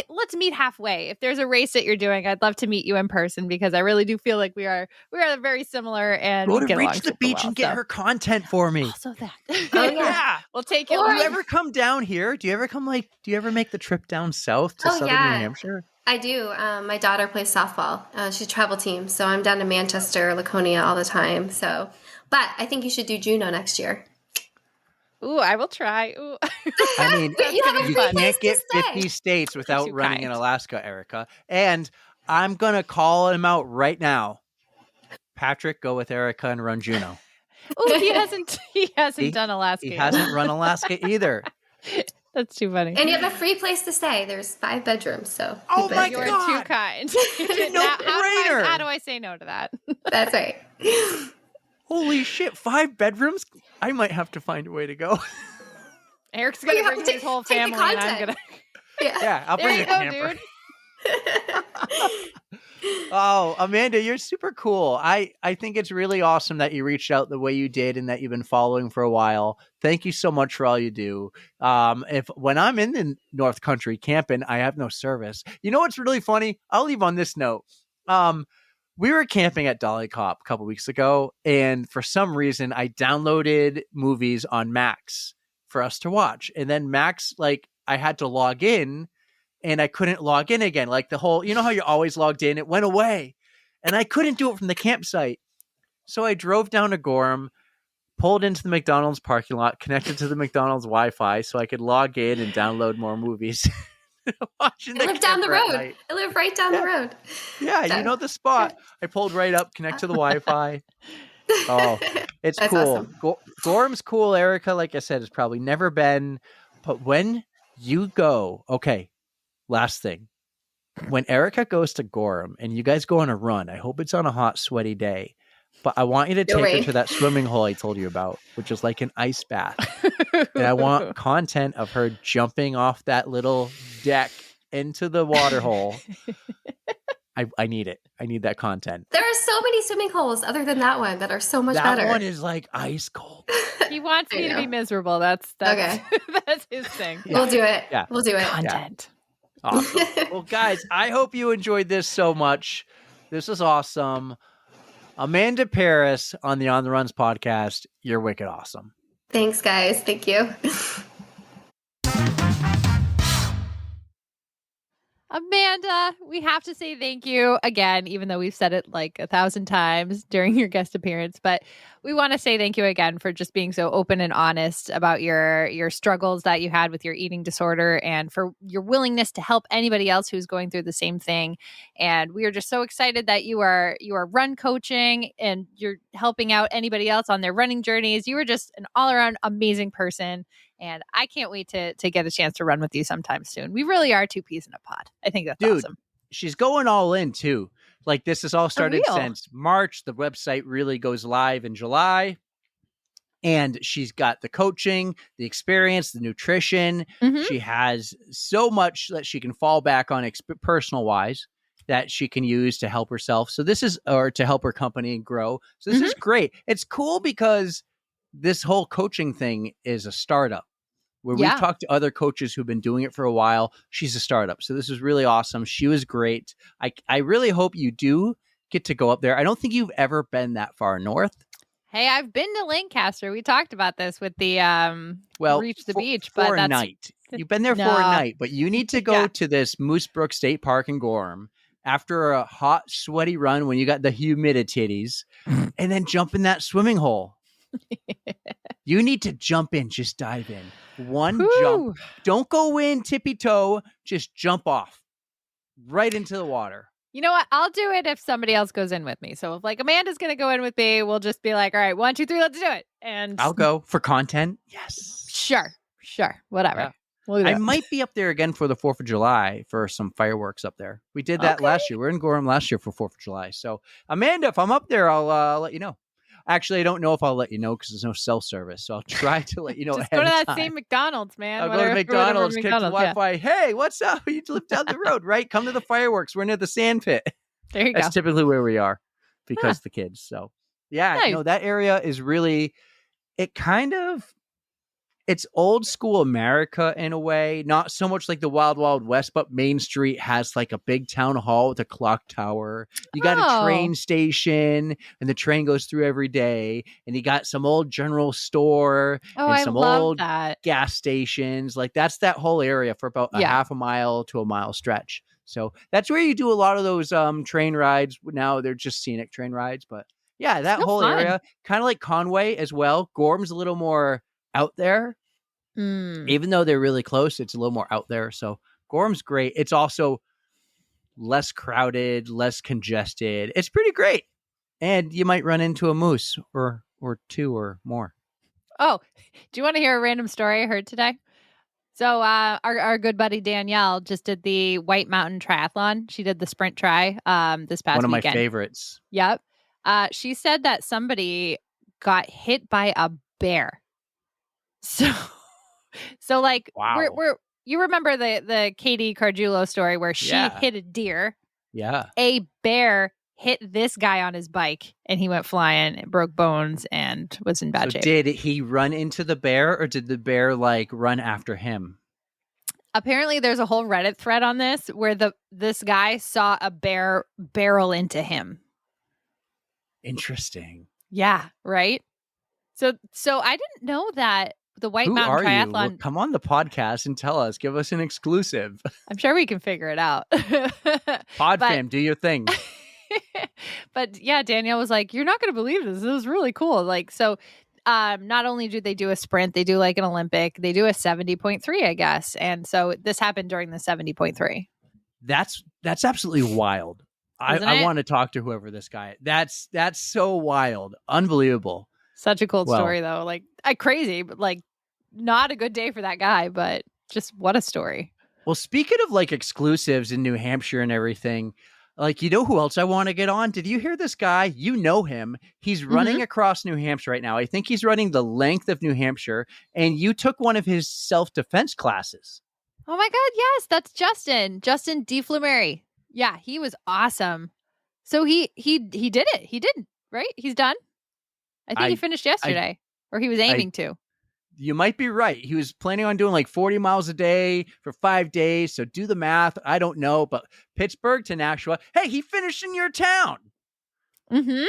Let's meet halfway. If there's a race that you're doing, I'd love to meet you in person, because I really do feel like we are very similar, and Go we to get along Reach the super Beach well, and get her content for me. Also that. Oh, yeah. We'll take it. Do you ever come down here? Do you ever make the trip down south to southern New Hampshire? I do. My daughter plays softball. She's a travel team. So I'm down to Manchester, Laconia all the time. So, but I think you should do Juneau next year. Ooh, I will try. Ooh. I mean, You have a you free can't place to get stay. 50 states without Too running in kind. Alaska, Erika. And I'm going to call him out right now. Patrick, go with Erika and run Juneau. Ooh, he hasn't done Alaska. He yet. hasn't run Alaska either. That's too funny. And you have a free place to stay. There's 5 bedrooms. So Oh keep my it. You're God. too kind. No-brainer. How do I say no to that? That's right. Holy shit, 5 bedrooms? I might have to find a way to go. Eric's gonna You have bring to his whole take the family, and I'm content. gonna. Yeah, I'll There bring you a go, camper. dude. Oh, Amanda, you're super cool. I think it's really awesome that you reached out the way you did and that you've been following for a while. Thank you so much for all you do. When I'm in the North Country camping, I have no service. You know what's really funny? I'll leave on this note. We were camping at Dolly Cop a couple weeks ago, and for some reason, I downloaded movies on Max for us to watch. And then Max, I had to log in, and I couldn't log in again. Like the whole, you know how you're always logged in? It went away, and I couldn't do it from the campsite. So I drove down to Gorham, pulled into the McDonald's parking lot, connected to the McDonald's Wi-Fi so I could log in and download more movies. I live down the road. I live right down the road. Yeah, you know the spot. I pulled right up, connect to the Wi-Fi. Oh, it's That's cool. awesome. Gorham's cool. Erika, like I said, has probably never been. But when you go, okay, last thing. When Erika goes to Gorham and you guys go on a run, I hope it's on a hot, sweaty day. But I want you to take her to that swimming hole I told you about, which is like an ice bath. And I want content of her jumping off that little deck into the water hole. I need it. I need that content. There are so many swimming holes other than that one that are so much better. That one is like ice cold. He wants me to be miserable. That's okay. That's his thing. Yeah. We'll do it. Yeah. We'll do it. Content. Yeah. Awesome. Well, guys, I hope you enjoyed this so much. This is awesome. Amanda Perras on the On the Runs podcast. You're wicked awesome. Thanks, guys. Thank you. Amanda, we have to say thank you again, even though we've said it like 1,000 times during your guest appearance. But we want to say thank you again for just being so open and honest about your struggles that you had with your eating disorder and for your willingness to help anybody else who's going through the same thing. And we are just so excited that you are run coaching and you're helping out anybody else on their running journeys. You are just an all around amazing person. And I can't wait to get a chance to run with you sometime soon. We really are two peas in a pod. I think that's awesome. She's going all in too. Like this has all started since March. The website really goes live in July. And she's got the coaching, the experience, the nutrition. Mm-hmm. She has so much that she can fall back on personal wise that she can use to help herself. So this is, or to help her company grow. So this is great. It's cool because this whole coaching thing is a startup. Where we've talked to other coaches who've been doing it for a while. She's a startup. So this is really awesome. She was great. I really hope you do get to go up there. I don't think you've ever been that far north. Hey, I've been to Lancaster. We talked about this with the Reach the Beach. But for a night. You've been there for a night. But you need to go to this Moose Brook State Park in Gorham after a hot, sweaty run when you got the humidities and then jump in that swimming hole. You need to jump in. Just dive in. One jump. Don't go in tippy toe. Just jump off right into the water. You know what? I'll do it if somebody else goes in with me. So if like Amanda's going to go in with me, we'll just be like, all right, 1, 2, 3, let's do it. And I'll go for content. Yes. Sure. Whatever. Yeah. We'll I might be up there again for the 4th of July for some fireworks up there. We did that last year. We were in Gorham last year for 4th of July. So Amanda, if I'm up there, I'll let you know. Actually, I don't know if I'll let you know because there's no cell service. So I'll try to let you know. Just go to that same McDonald's, man. I'll go to McDonald's, get the Wi-Fi. Hey, what's up? You live down the road, right? Come to the fireworks. We're near the sand pit. There you go. That's typically where we are because of the kids. So yeah, nice. That area is really, it's old school America in a way, not so much like the Wild Wild West, but Main Street has like a big town hall with a clock tower. You got a train station and the train goes through every day. And you got some old general store and some old gas stations. Like that's that whole area for about a half a mile to a mile stretch. So that's where you do a lot of those train rides. Now they're just scenic train rides, but yeah, that whole area, kind of like Conway as well. Gorham's a little more out there. Even though they're really close, it's a little more out there. So Gorham's great. It's also less crowded, less congested. It's pretty great. And you might run into a moose or two or more. Oh, do you want to hear a random story I heard today? So our good buddy Danielle just did the White Mountain Triathlon. She did the sprint tri this past weekend. One of my favorites. Yep. She said that somebody got hit by a bear. So like we're you remember the Katie Cargiulo story where she hit a deer. Yeah. A bear hit this guy on his bike and he went flying, broke bones and was in bad shape. Did he run into the bear or did the bear like run after him? Apparently there's a whole Reddit thread on this where this guy saw a bear barrel into him. Interesting. Yeah, right? So I didn't know that the White Mountain Triathlon. Well, come on the podcast and tell us. Give us an exclusive. I'm sure we can figure it out. PodFam, do your thing. But yeah, Danielle was like, "You're not going to believe this. This is really cool." Like, so not only do they do a sprint, they do like an Olympic. They do a 70.3, I guess. And so this happened during the 70.3. That's absolutely wild. I want to talk to whoever this guy. That's so wild, unbelievable. Such a cool story, though. Like crazy, but like not a good day for that guy, but just what a story. Well, speaking of like exclusives in New Hampshire and everything, like, you know who else I want to get on? Did you hear this guy? You know him. He's running across New Hampshire right now. I think he's running the length of New Hampshire, and you took one of his self-defense classes. Oh my God, yes, that's Justin. Justin DeFlumeri. Yeah, he was awesome. So he did it. He did, right? He's done. I think he finished yesterday, or he was aiming to. You might be right. He was planning on doing like 40 miles a day for 5 days. So do the math. I don't know, but Pittsburgh to Nashua. Hey, he finished in your town. Mm-hmm.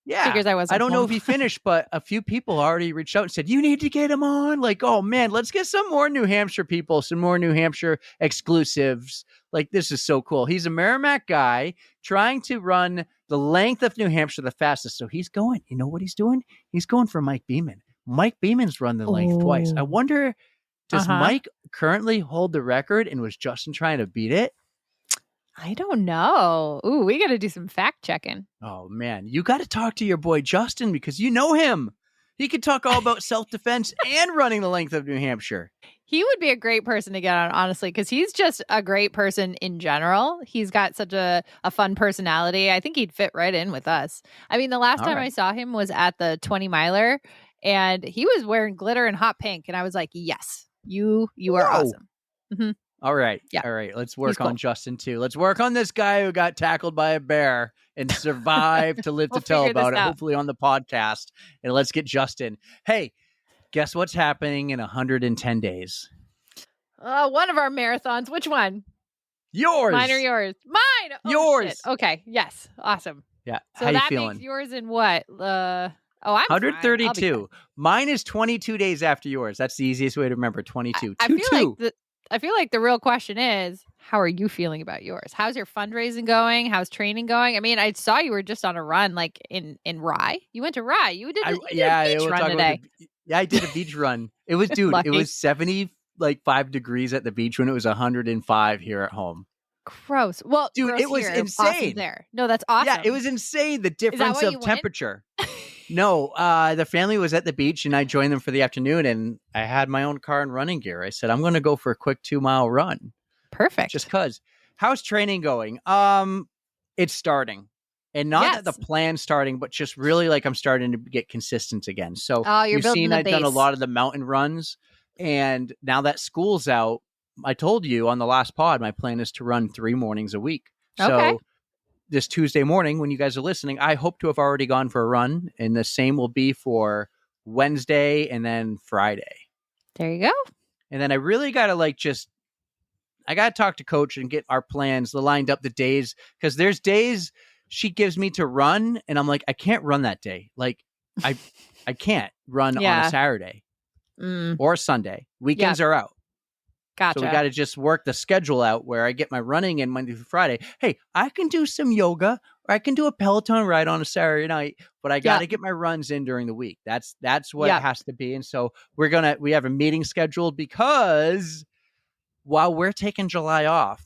Yeah. Figures I don't know if he finished, but a few people already reached out and said, you need to get him on. Like, oh man, let's get some more New Hampshire people, some more New Hampshire exclusives. Like, this is so cool. He's a Merrimack guy trying to run the length of New Hampshire the fastest. So he's going, you know what he's doing? He's going for Mike Beeman. Mike Beeman's run the length twice. I wonder, does Mike currently hold the record, and was Justin trying to beat it? I don't know. Ooh, we got to do some fact checking. Oh man, you got to talk to your boy Justin, because you know him. He could talk all about self-defense and running the length of New Hampshire. He would be a great person to get on, honestly, because he's just a great person in general. He's got such a fun personality. I think he'd fit right in with us. I mean, the last time I saw him was at the 20 miler, and he was wearing glitter and hot pink. And I was like, yes, you are awesome. Mm-hmm. All right. Yeah. All right. Let's work on Justin too. Let's work on this guy who got tackled by a bear and survived to live to tell about it, hopefully on the podcast. And let's get Justin. Hey, guess what's happening in 110 days? One of our marathons. Which one? Yours. Mine or yours? Mine. Oh, yours. Shit. Okay. Yes. Awesome. Yeah. So how that you feeling? makes yours in what? I'm 132. Mine is 22 days after yours. That's the easiest way to remember. 22. I feel like the real question is, how are you feeling about yours? How's your fundraising going? How's training going? I mean, I saw you were just on a run, like in Rye. You went to Rye. You did a beach run today. I did a beach run. It was, dude, it was 75 degrees at the beach when it was 105 here at home. Gross. Well, dude, it was insane. Awesome there. No, that's awesome. Yeah, it was insane. The difference of temperature. No, the family was at the beach, and I joined them for the afternoon, and I had my own car and running gear. I said, I'm going to go for a quick 2-mile run. Perfect. Just because. How's training going? It's starting. And not that the plan's starting, but just really like I'm starting to get consistent again. So you've seen I've done a lot of the mountain runs, and now that school's out, I told you on the last pod, my plan is to run 3 mornings a week. So this Tuesday morning, when you guys are listening, I hope to have already gone for a run, and the same will be for Wednesday and then Friday. There you go. And then I really got to I got to talk to coach and get our plans lined up, the days, because there's days she gives me to run, and I'm like, I can't run that day. Like I can't run on a Saturday or Sunday. Weekends are out. Gotcha. So we got to just work the schedule out where I get my running in Monday through Friday. Hey, I can do some yoga, or I can do a Peloton ride on a Saturday night, but I got to get my runs in during the week. That's what it has to be. And so we have a meeting scheduled, because while we're taking July off,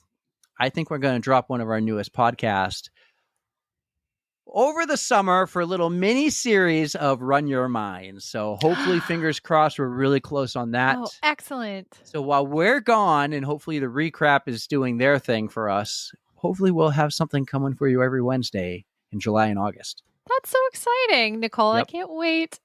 I think we're going to drop one of our newest podcasts over the summer for a little mini series of Run Your Mind. So hopefully, fingers crossed, we're really close on that. Oh, excellent. So while we're gone, and hopefully the recap is doing their thing for us, hopefully we'll have something coming for you every Wednesday in July and August. That's so exciting, Nicole. Yep. I can't wait.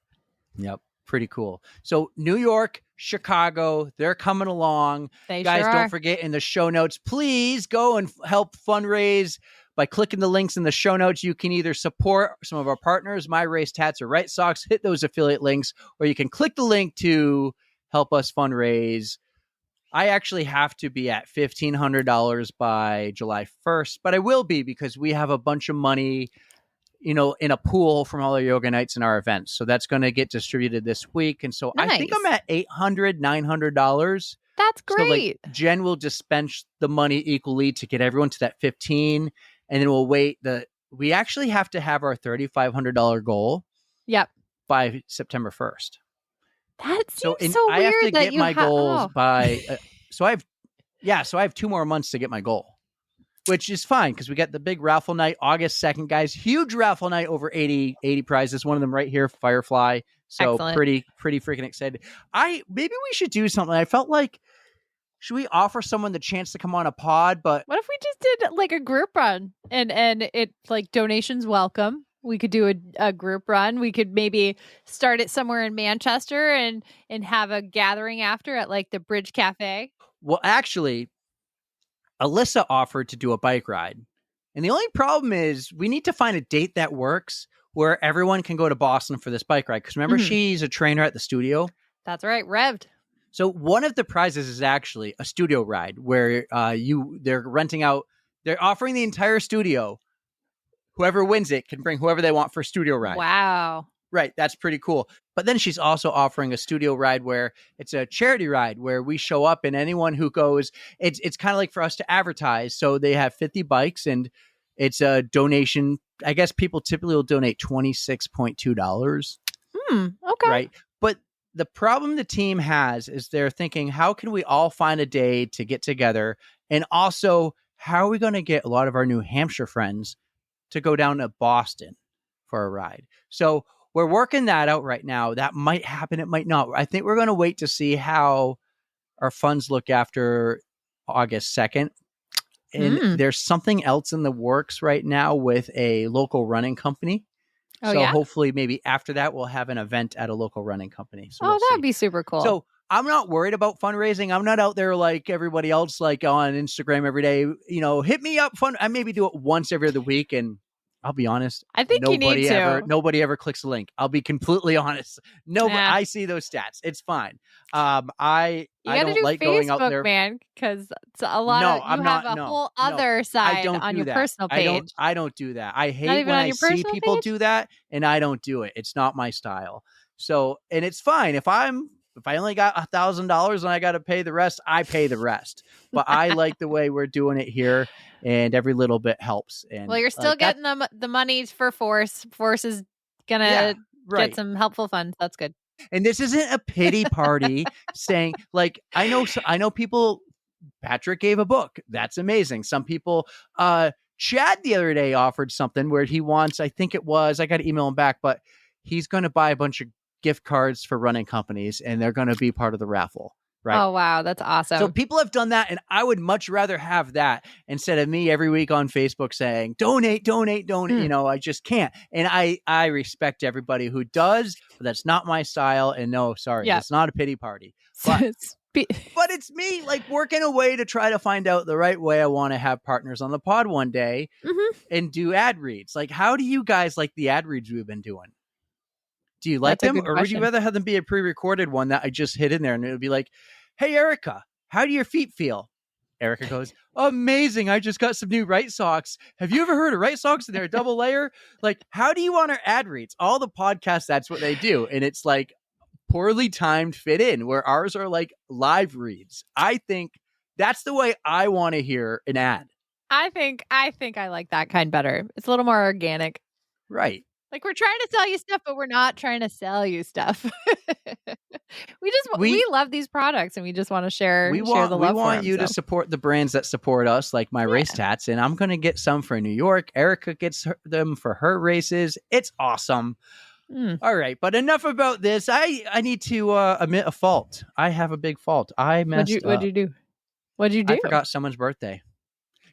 Yep. Pretty cool. So New York, Chicago, they're coming along. Guys, don't forget, in the show notes, please go and help fundraise. By clicking the links in the show notes, you can either support some of our partners, My Race Tats or Right Socks, hit those affiliate links, or you can click the link to help us fundraise. I actually have to be at $1,500 by July 1st, but I will be, because we have a bunch of money, in a pool from all our yoga nights and our events. So that's going to get distributed this week. And so I think I'm at $800, $900. That's great. So Jen will dispense the money equally to get everyone to that 15. And then we'll wait. We actually have to have our $3,500 goal. Yep. By September 1st. That seems so weird. I have to that get my goals by. So I have 2 more months to get my goal, which is fine, because we got the big raffle night August 2nd, guys. Huge raffle night, over 80 prizes. One of them right here, Firefly. So Excellent. pretty freaking excited. Maybe we should do something. I felt like, should we offer someone the chance to come on a pod? But what if we just did like a group run and it like donations welcome? We could do a group run. We could maybe start it somewhere in Manchester and have a gathering after at like the Bridge Cafe. Well, actually, Alyssa offered to do a bike ride. And the only problem is we need to find a date that works where everyone can go to Boston for this bike ride. Because remember, she's a trainer at the studio. That's right. Revved. So one of the prizes is actually a studio ride where they're renting out, they're offering the entire studio. Whoever wins it can bring whoever they want for a studio ride. Wow. Right. That's pretty cool. But then she's also offering a studio ride where it's a charity ride where we show up and anyone who goes, it's kind of like for us to advertise. So they have 50 bikes and it's a donation. I guess people typically will donate $26.2. Okay. Right. But the problem the team has is they're thinking, how can we all find a day to get together? And also, how are we going to get a lot of our New Hampshire friends to go down to Boston for a ride? So we're working that out right now. That might happen. It might not. I think we're going to wait to see how our funds look after August 2nd. And there's something else in the works right now with a local running company. So hopefully maybe after that, we'll have an event at a local running company. So that'd be super cool. So I'm not worried about fundraising. I'm not out there like everybody else, like on Instagram every day, hit me up. I maybe do it once every other week. And I'll be honest. I think nobody ever clicks a link. I'll be completely honest. I see those stats. It's fine. I don't like Facebook, going out there, man, because it's a lot of whole other side on your personal page. I don't do that. I hate when I see people do that, and I don't do it. It's not my style. So, and it's fine if I only got $1,000 and I got to pay the rest, I pay the rest. But I like the way we're doing it here, and every little bit helps. And well, you're still getting the money for Force. Force is gonna get some helpful funds. That's good. And this isn't a pity party saying like, I know people. Patrick gave a book. That's amazing. Some people. Chad the other day offered something where he wants. I think it was. I got to email him back, but he's going to buy a bunch of gift cards for running companies and they're going to be part of the raffle. Right. Oh, wow. That's awesome. So people have done that. And I would much rather have that instead of me every week on Facebook saying, donate. I just can't. And I respect everybody who does, but that's not my style. And no, sorry, it's not a pity party. But, but it's me like working a way to try to find out the right way I want to have partners on the pod one day and do ad reads. Like, how do you guys like the ad reads we've been doing? Do you like them, or would you rather have them be a pre-recorded one that I just hit in there and it would be like, hey, Erika, how do your feet feel? Erika goes, amazing. I just got some new Right Socks. Have you ever heard of Right Socks and they're a double layer? Like, how do you want our ad reads? All the podcasts, that's what they do. And it's like poorly timed fit in where ours are like live reads. I think that's the way I want to hear an ad. I think I like that kind better. It's a little more organic. Right. Like we're trying to sell you stuff, but we're not trying to sell you stuff. we love these products and we just want to share the love. We want you to support the brands that support us, like my race tats, and I'm going to get some for New York. Erika gets them for her races. It's awesome. All right, but enough about this. I need to admit a fault. I have a big fault. I messed up. What'd you do? I forgot someone's birthday.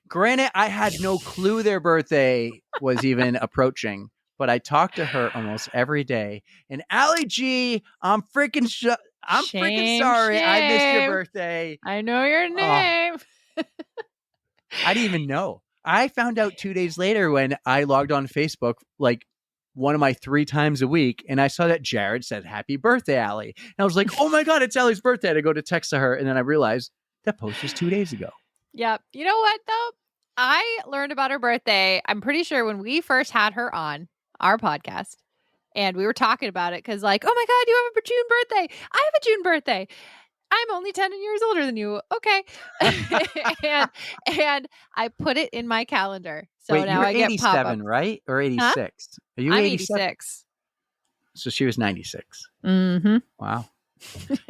Granted, I had no clue their birthday was even approaching. But I talk to her almost every day. And Allie G, I'm freaking sorry. I missed your birthday. I know your name. I didn't even know. I found out 2 days later when I logged on Facebook, like one of my 3 times a week. And I saw that Jared said, happy birthday, Allie. And I was like, oh my God, it's Allie's birthday. I go to text to her. And then I realized that post was 2 days ago. Yep. You know what, though? I learned about her birthday. I'm pretty sure when we first had her on our podcast and we were talking about it because like, oh my God, you have a June birthday. I have a June birthday. I'm only 10 years older than you. Okay. and I put it in my calendar. So wait, now I get 87, right? Or 86? Huh? Are you 86? So she was 96. Mm-hmm. Wow.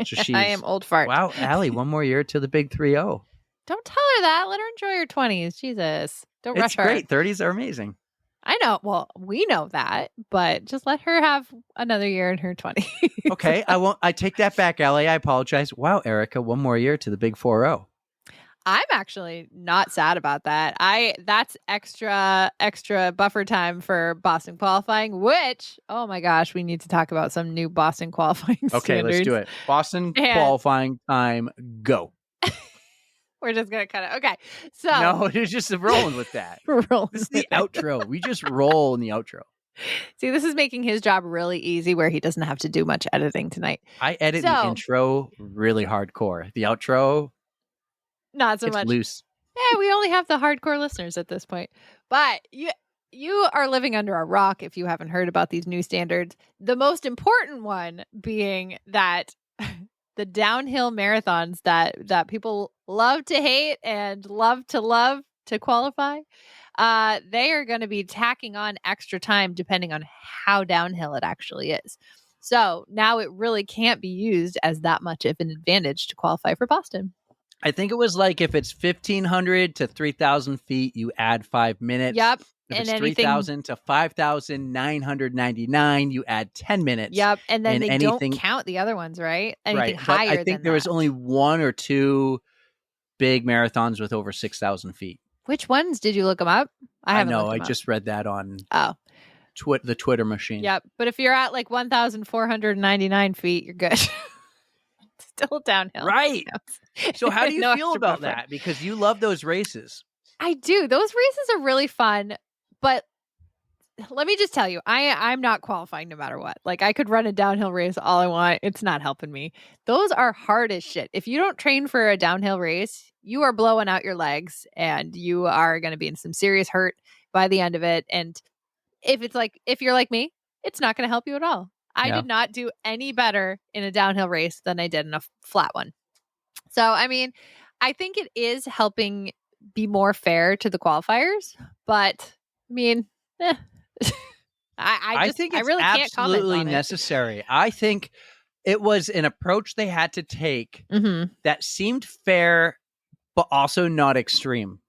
So I am old fart. Wow, Allie, one more year to the big 3-0. Don't tell her that. Let her enjoy her 20s. Jesus. Don't rush her. It's great. 30s are amazing. I know. Well, we know that, but just let her have another year in her 20s. Okay, I won't. I take that back, Allie. I apologize. Wow, Erika, one more year to the big 4-0. I'm actually not sad about that. That's extra buffer time for Boston qualifying, which, oh my gosh, we need to talk about some new Boston qualifying Okay, standards. let's do it. Boston qualifying time, go. We're just going to cut it. Okay. So No, you're just rolling with that. This is the outro. We just roll in the outro. See, this is making his job really easy where he doesn't have to do much editing tonight. I edit the intro really hardcore. The outro, not so much. Loose. Yeah, we only have the hardcore listeners at this point. But you are living under a rock if you haven't heard about these new standards. The most important one being that the downhill marathons that people love to hate and love to qualify, they are going to be tacking on extra time depending on how downhill it actually is. So now it really can't be used as that much of an advantage to qualify for Boston. I think it was like if it's 1,500 to 3,000 feet, you add 5 minutes. Yep. If it's 3,000 to 5,999, you add 10 minutes. Yep. And then they don't count the other ones, right? Anything higher than that. I think there was only 1 or 2 big marathons with over 6,000 feet. Which ones? Did you look them up? I know. I just read that on the Twitter machine. Yep. But if you're at like 1,499 feet, you're good. Still downhill. Right. So how do you feel about that? Because you love those races. I do. Those races are really fun. But let me just tell you, I'm not qualifying no matter what. Like I could run a downhill race all I want. It's not helping me. Those are hard as shit. If you don't train for a downhill race, you are blowing out your legs and you are going to be in some serious hurt by the end of it. And if you're like me, it's not going to help you at all. I did not do any better in a downhill race than I did in a flat one. So, I mean, I think it is helping be more fair to the qualifiers, but I mean, I think it's really can't absolutely necessary. I think it was an approach they had to take that seemed fair, but also not extreme.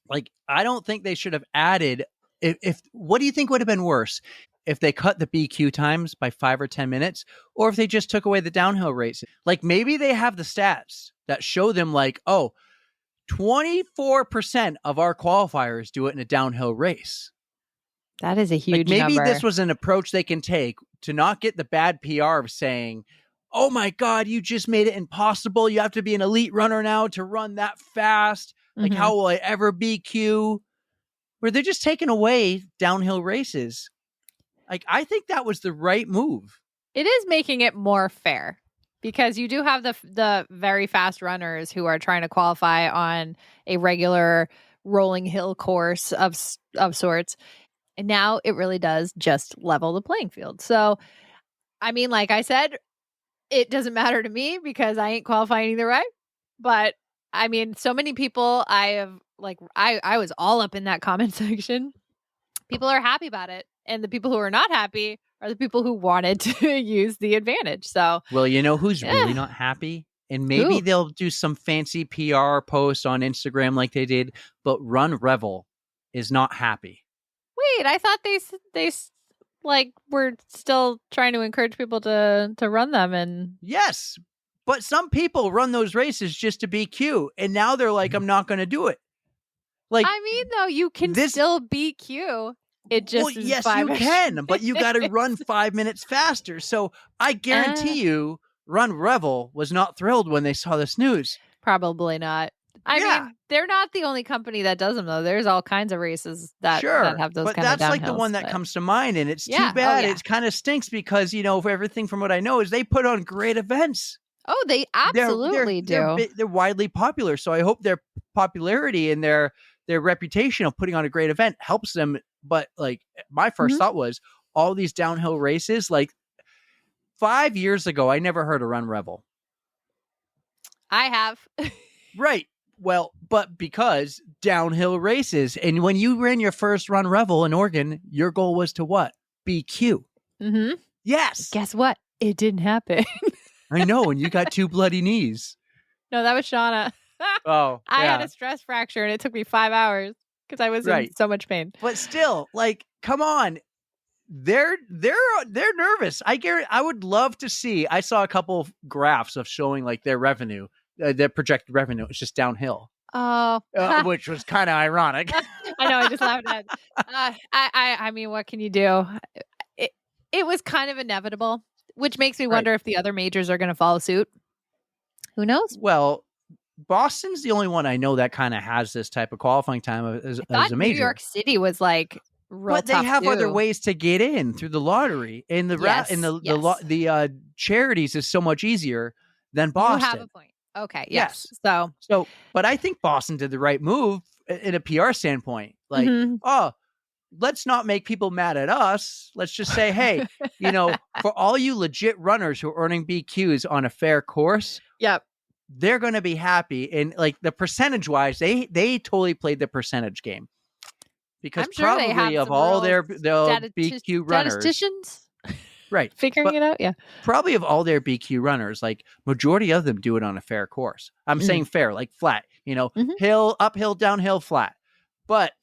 Like, I don't think they should have added. If what do you think would have been worse? If they cut the BQ times by 5 or 10 minutes, or if they just took away the downhill races. Like maybe they have the stats that show them like, 24% of our qualifiers do it in a downhill race. That is a huge maybe number. This was an approach they can take to not get the bad PR of saying, oh my God, you just made it impossible. You have to be an elite runner now to run that fast. Like how will I ever BQ? Where they're just taking away downhill races. Like, I think that was the right move. It is making it more fair because you do have the very fast runners who are trying to qualify on a regular rolling hill course of sorts. And now it really does just level the playing field. So, I mean, like I said, it doesn't matter to me because I ain't qualifying either way. But I mean, so many people I was all up in that comment section. People are happy about it. And the people who are not happy are the people who wanted to use the advantage. So, well, you know who's really not happy? And maybe they'll do some fancy PR post on Instagram like they did, but Run Revel is not happy. Wait, I thought they like were still trying to encourage people to run them. And yes, but some people run those races just to be cute, and now they're like, I'm not going to do it. Like, I mean, though, you can still be cute. It just is yes, you can, but you got to run 5 minutes faster. So I guarantee you, Run Revel was not thrilled when they saw this news. Probably not. I mean, they're not the only company that does them, though. There's all kinds of races that have those kind of downhills. But that's like the one that comes to mind, and it's too bad. It kind of stinks because, for everything from what I know is they put on great events. Oh, they absolutely do. They're widely popular, so I hope their popularity and their reputation of putting on a great event helps them. But like my first thought was all these downhill races, like 5 years ago, I never heard of Run Revel. I have. Right. Well, but because downhill races. And when you ran your first Run Revel in Oregon, your goal was to what? BQ. Mm-hmm. Yes. Guess what? It didn't happen. I know. And you got 2 bloody knees. No, that was Shauna. Oh, I had a stress fracture and it took me 5 hours. because I was in so much pain. But still, like, come on. They're nervous. I would love to see. I saw a couple of graphs of showing like their revenue, their projected revenue. It's just downhill. Oh, which was kind of ironic. I know. I just laughed at. I mean, what can you do? It was kind of inevitable, which makes me wonder if the other majors are going to follow suit. Who knows? Well, Boston's the only one I know that kind of has this type of qualifying time as a major. New York City was like. But they have other ways to get in through the lottery, and the charities is so much easier than Boston. You have a point. Okay, yes. So, but I think Boston did the right move in a PR standpoint. Like, let's not make people mad at us. Let's just say, hey, for all you legit runners who are earning BQs on a fair course, they're going to be happy. And like the percentage wise, they totally played the percentage game. Because probably of all their BQ runners, statisticians, right, figuring it out, probably of all their BQ runners, like majority of them do it on a fair course. I'm saying fair, like flat, hill, uphill, downhill, flat. But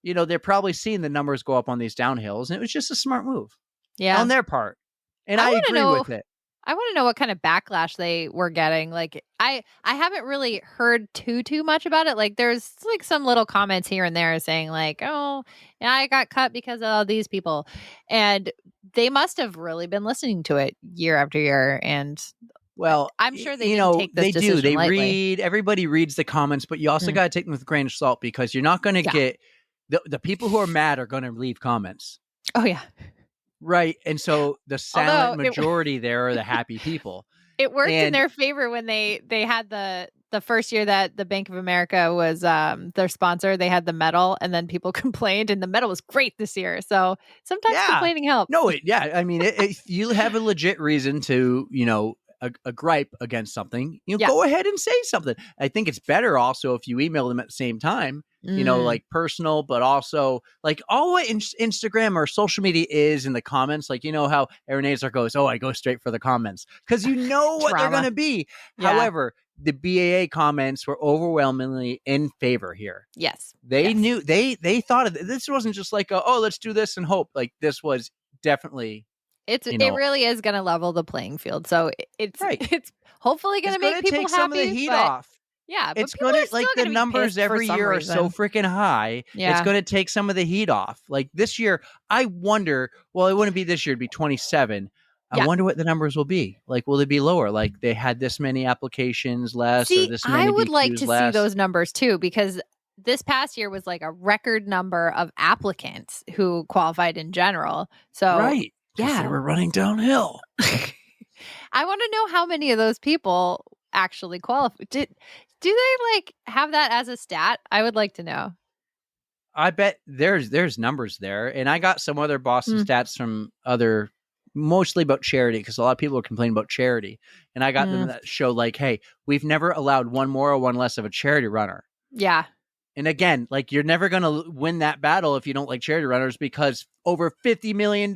they're probably seeing the numbers go up on these downhills, and it was just a smart move, on their part. And I agree with it. I want to know what kind of backlash they were getting. Like, I haven't really heard too much about it. Like, there's like some little comments here and there saying like, oh, yeah, I got cut because of all these people. And they must have really been listening to it year after year. And well, I'm sure they didn't take this decision They lightly. everybody reads the comments, but you also got to take them with a grain of salt because you're not going to get the people who are mad are going to leave comments. Oh, yeah. Right. And so the silent majority there are the happy people. It worked in their favor when they had the first year that the Bank of America was their sponsor. They had the medal, and then people complained, and the medal was great this year. So sometimes complaining helps. No, I mean, if you have a legit reason to, a gripe against something, go ahead and say something. I think it's better also if you email them at the same time. Like personal, but also like all what Instagram or social media is in the comments. Like, how Aaron Azar goes, I go straight for the comments because what they're going to be. Yeah. However, the BAA comments were overwhelmingly in favor here. Yes. They knew they thought of this wasn't just like, let's do this and hope. Like this was definitely. It really is going to level the playing field. So it's hopefully going to make people take happy. Some of the heat off. Yeah, but it's going to like the numbers every year are so freaking high. Yeah. It's going to take some of the heat off. Like this year, I wonder. Well, it wouldn't be this year; it'd be 27. I wonder what the numbers will be. Like, will they be lower? Like they had this many applications less, or this many. I would BQs like to less. see those numbers too, because this past year was like a record number of applicants who qualified in general. So right, they were running downhill. I want to know how many of those people actually qualify. Do they like have that as a stat? I would like to know. I bet there's numbers there. And I got some other Boston stats from mostly about charity, because a lot of people are complaining about charity. And I got them that show like, hey, we've never allowed one more or one less of a charity runner. Yeah. And again, like you're never going to win that battle if you don't like charity runners, because over $50 million.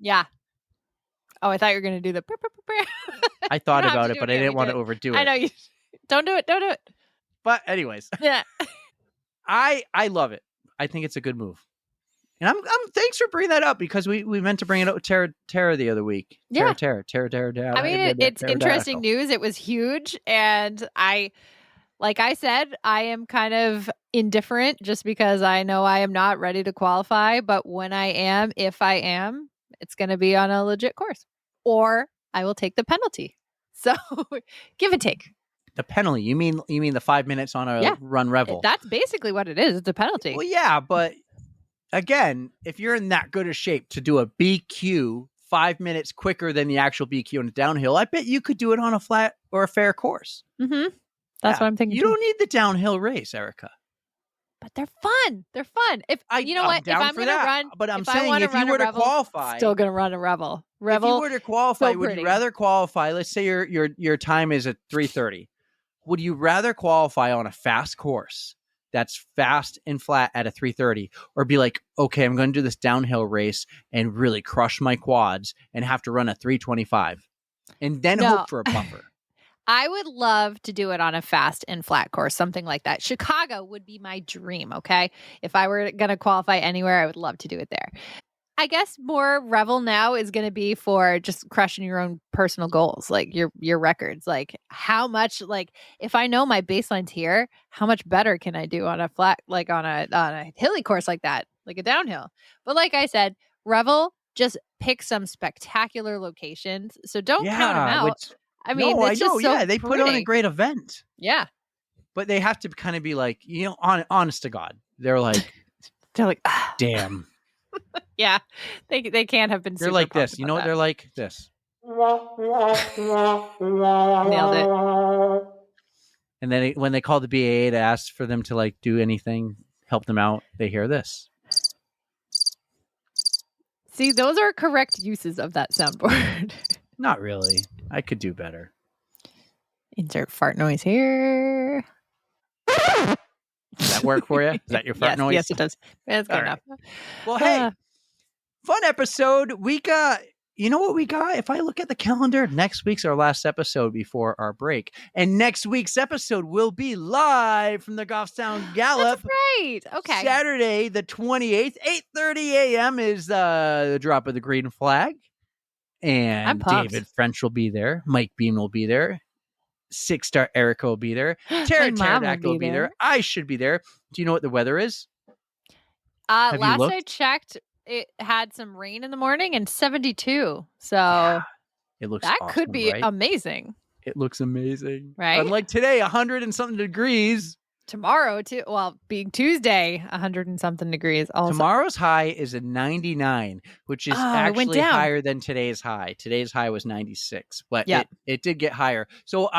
Yeah. Oh, I thought you were going to do the. I thought about it, but I didn't want to overdo it. I know you. Don't do it. Don't do it. But anyways, I love it. I think it's a good move. And I'm thanks for bringing that up, because we meant to bring it up with Tara the other week. Yeah. Tara. I mean, it's interesting news. It was huge. And like I said, I am kind of indifferent just because I know I am not ready to qualify. But when I am, if I am, it's going to be on a legit course, or I will take the penalty. So give and take. The penalty? You mean the 5 minutes on a run revel? That's basically what it is. It's a penalty. Well, yeah, but again, if you're in that good a shape to do a BQ 5 minutes quicker than the actual BQ on a downhill, I bet you could do it on a flat or a fair course. Mm-hmm. That's what I'm thinking. You don't need the downhill race, Erika. But they're fun. They're fun. If I'm going to run, but I'm saying if you were to qualify, still going to run a revel. If you were to qualify, would you rather qualify? Let's say your time is at 3:30. Would you rather qualify on a fast course that's fast and flat at a 3:30, or be like, okay, I'm going to do this downhill race and really crush my quads and have to run a 3:25 and then hope for a buffer? I would love to do it on a fast and flat course, something like that. Chicago would be my dream, okay? If I were going to qualify anywhere, I would love to do it there. I guess more Revel now is going to be for just crushing your own personal goals, like your records. Like how much, like if I know my baseline's here, how much better can I do on a flat, like on a hilly course like that, like a downhill? But like I said, Revel just pick some spectacular locations, so don't count them out. I mean, no, it's I know. just so Yeah, they put on a pretty. great event. Yeah, but they have to kind of be like, honest to God, they're like, damn. Yeah, they can't have been. They're super like this. pumped You know about what that. they're like? This. Nailed it. And then when they call the BAA to ask for them to like do anything, help them out, they hear this. See, those are correct uses of that soundboard. Not really. I could do better. Insert fart noise here. Does that work for you? Is that your fart noise? Yes, it does. That's good enough. Well, hey, fun episode. We got, you know what we got? If I look at the calendar, next week's our last episode before our break. And next week's episode will be live from the Goffstown Gallop. That's right. Okay. Saturday, the 28th, 8:30 a.m. is the drop of the green flag. And David French will be there. Mike Beam will be there. 6-star Erika will be there. Pterodactyl will be there. I should be there. Do you know what the weather is? Last I checked, it had some rain in the morning and 72. So it looks that awesome, could be right? amazing. It looks amazing. Right? Unlike today, 100 and something degrees. Tomorrow, too. Well, being Tuesday, 100 and something degrees. Also. Tomorrow's high is a 99, which is actually higher than today's high. Today's high was 96, but it did get higher. So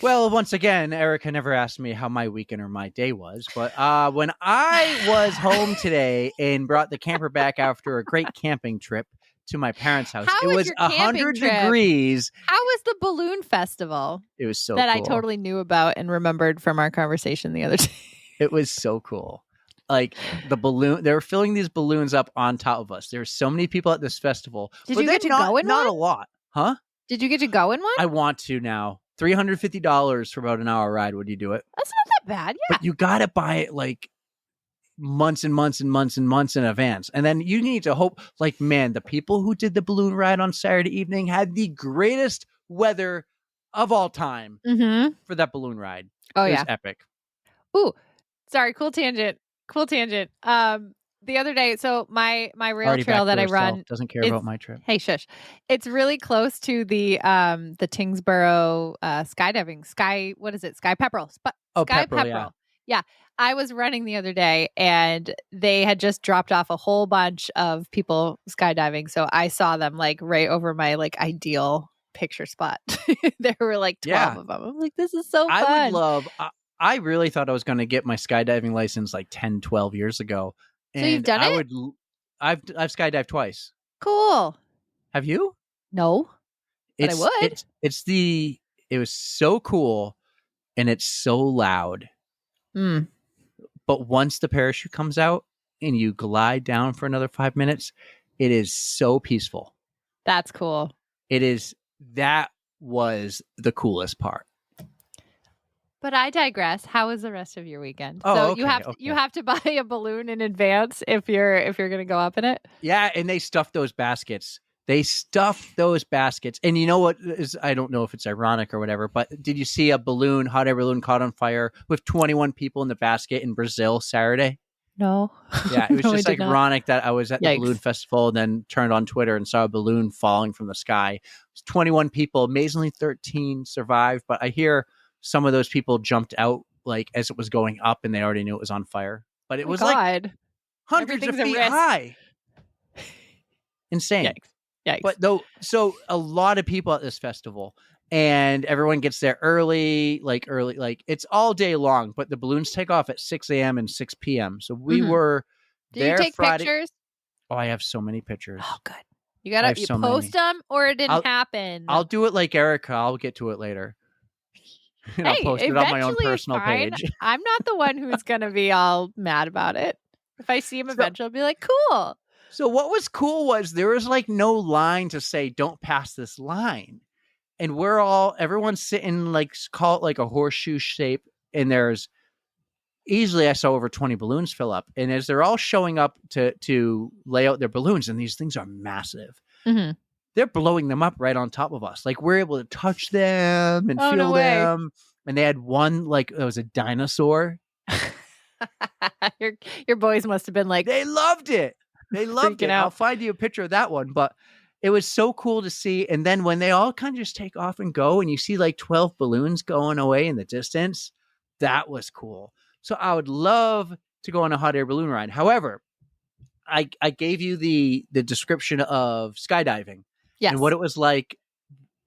once again, Erika never asked me how my weekend or my day was, but when I was home today and brought the camper back after a great camping trip to my parents' house, it was 100 degrees. How was the balloon festival? It was so that cool. I totally knew about and remembered from our conversation the other day. It was so cool. Like the balloon, they were filling these balloons up on top of us. There were so many people at this festival. Did you get to go in one? Not a lot, huh? Did you get to go in one? I want to now. $350 for about an hour ride. Would you do it? That's not that bad. Yeah, but you got to buy it like months and months and months and months in advance. And then you need to hope, like, man, the people who did the balloon ride on Saturday evening had the greatest weather of all time for that balloon ride. Oh, it was epic. Ooh, sorry. Cool tangent. The other day, so my rail trail that I run doesn't care about my trip. Hey, shush. It's really close to the Tingsboro skydiving. Sky Pepperell. Sky Pepperell. Yeah. I was running the other day and they had just dropped off a whole bunch of people skydiving. So I saw them like right over my like ideal picture spot. There were like 12 of them. I'm like, this is so fun. I really thought I was going to get my skydiving license like 10, 12 years ago. And so you've done it? I've skydived twice. Cool. Have you? No. But I would. It was so cool and it's so loud. But once the parachute comes out and you glide down for another 5 minutes, it is so peaceful. That's cool. It is. That was the coolest part. But I digress. How was the rest of your weekend? Oh, so okay, you have to buy a balloon in advance if you're going to go up in it. Yeah, and they stuffed those baskets. And you know what is, I don't know if it's ironic or whatever, but did you see a hot air balloon caught on fire with 21 people in the basket in Brazil Saturday? No. Yeah, it was just ironic that I was at the balloon festival and then turned on Twitter and saw a balloon falling from the sky. It was 21 people. Amazingly, 13 survived, but I hear some of those people jumped out like as it was going up and they already knew it was on fire. But it was like hundreds of feet high. Insane. Yikes. But so a lot of people at this festival and everyone gets there early, like it's all day long, but the balloons take off at 6 a.m. and 6 p.m. So we were there. Did you take Friday. Pictures? Oh, I have so many pictures. Oh, good. You got to post them or it didn't happen. I'll do it like Erika. I'll get to it later. And I'll post it on my own personal page. I'm not the one who's going to be all mad about it. If I see him eventually, I'll be like, cool. So what was cool was there was like no line to say, don't pass this line. and everyone's sitting like, call it like a horseshoe shape, and there's easily, I saw over 20 balloons fill up. And as they're all showing up to lay out their balloons, and these things are massive, they're blowing them up right on top of us. Like, we're able to touch them and feel them. And they had one, like, it was a dinosaur. Your boys must have been like, they loved it. They loved it. out. I'll find you a picture of that one. But it was so cool to see. And then when they all kind of just take off and go, and you see like 12 balloons going away in the distance, that was cool. So I would love to go on a hot air balloon ride. However, I gave you the description of skydiving and what it was like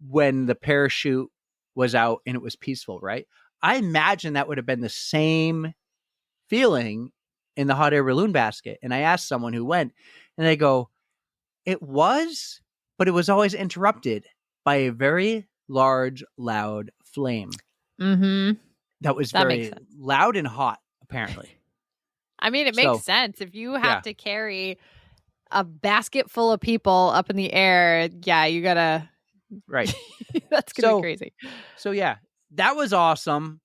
when the parachute was out and it was peaceful, right? I imagine that would have been the same feeling in the hot air balloon basket. And I asked someone who went, and they go, it was, but it was always interrupted by a very large, loud flame. That was very loud and hot, apparently. I mean, it makes sense. If you have to carry a basket full of people up in the air, you gotta. Right. That's gonna be crazy. So yeah, that was awesome.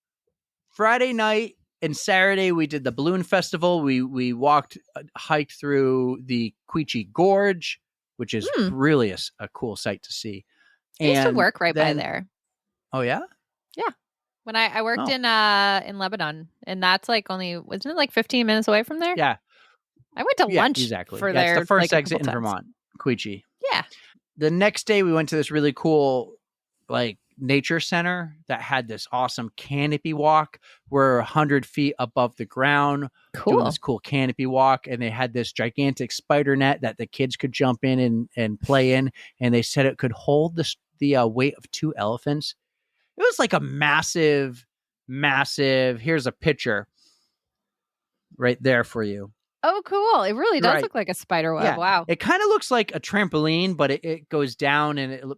Friday night and Saturday, we did the balloon festival. We hiked through the Quechee Gorge, which is really a cool sight to see. I used to work right by there. Oh yeah? Yeah. When I worked in Lebanon, and that's like wasn't it like 15 minutes away from there? Yeah. I went to lunch for there. It's the first exit in Vermont, Quechee. Yeah. The next day we went to this really cool like nature center that had this awesome canopy walk. We're 100 feet above the ground doing this cool canopy walk, and they had this gigantic spider net that the kids could jump in and play in, and they said it could hold the weight of 2 elephants. It was like a massive, here's a picture right there for you. Oh, cool. It really does look like a spider web. Yeah. Wow. It kind of looks like a trampoline, but it goes down and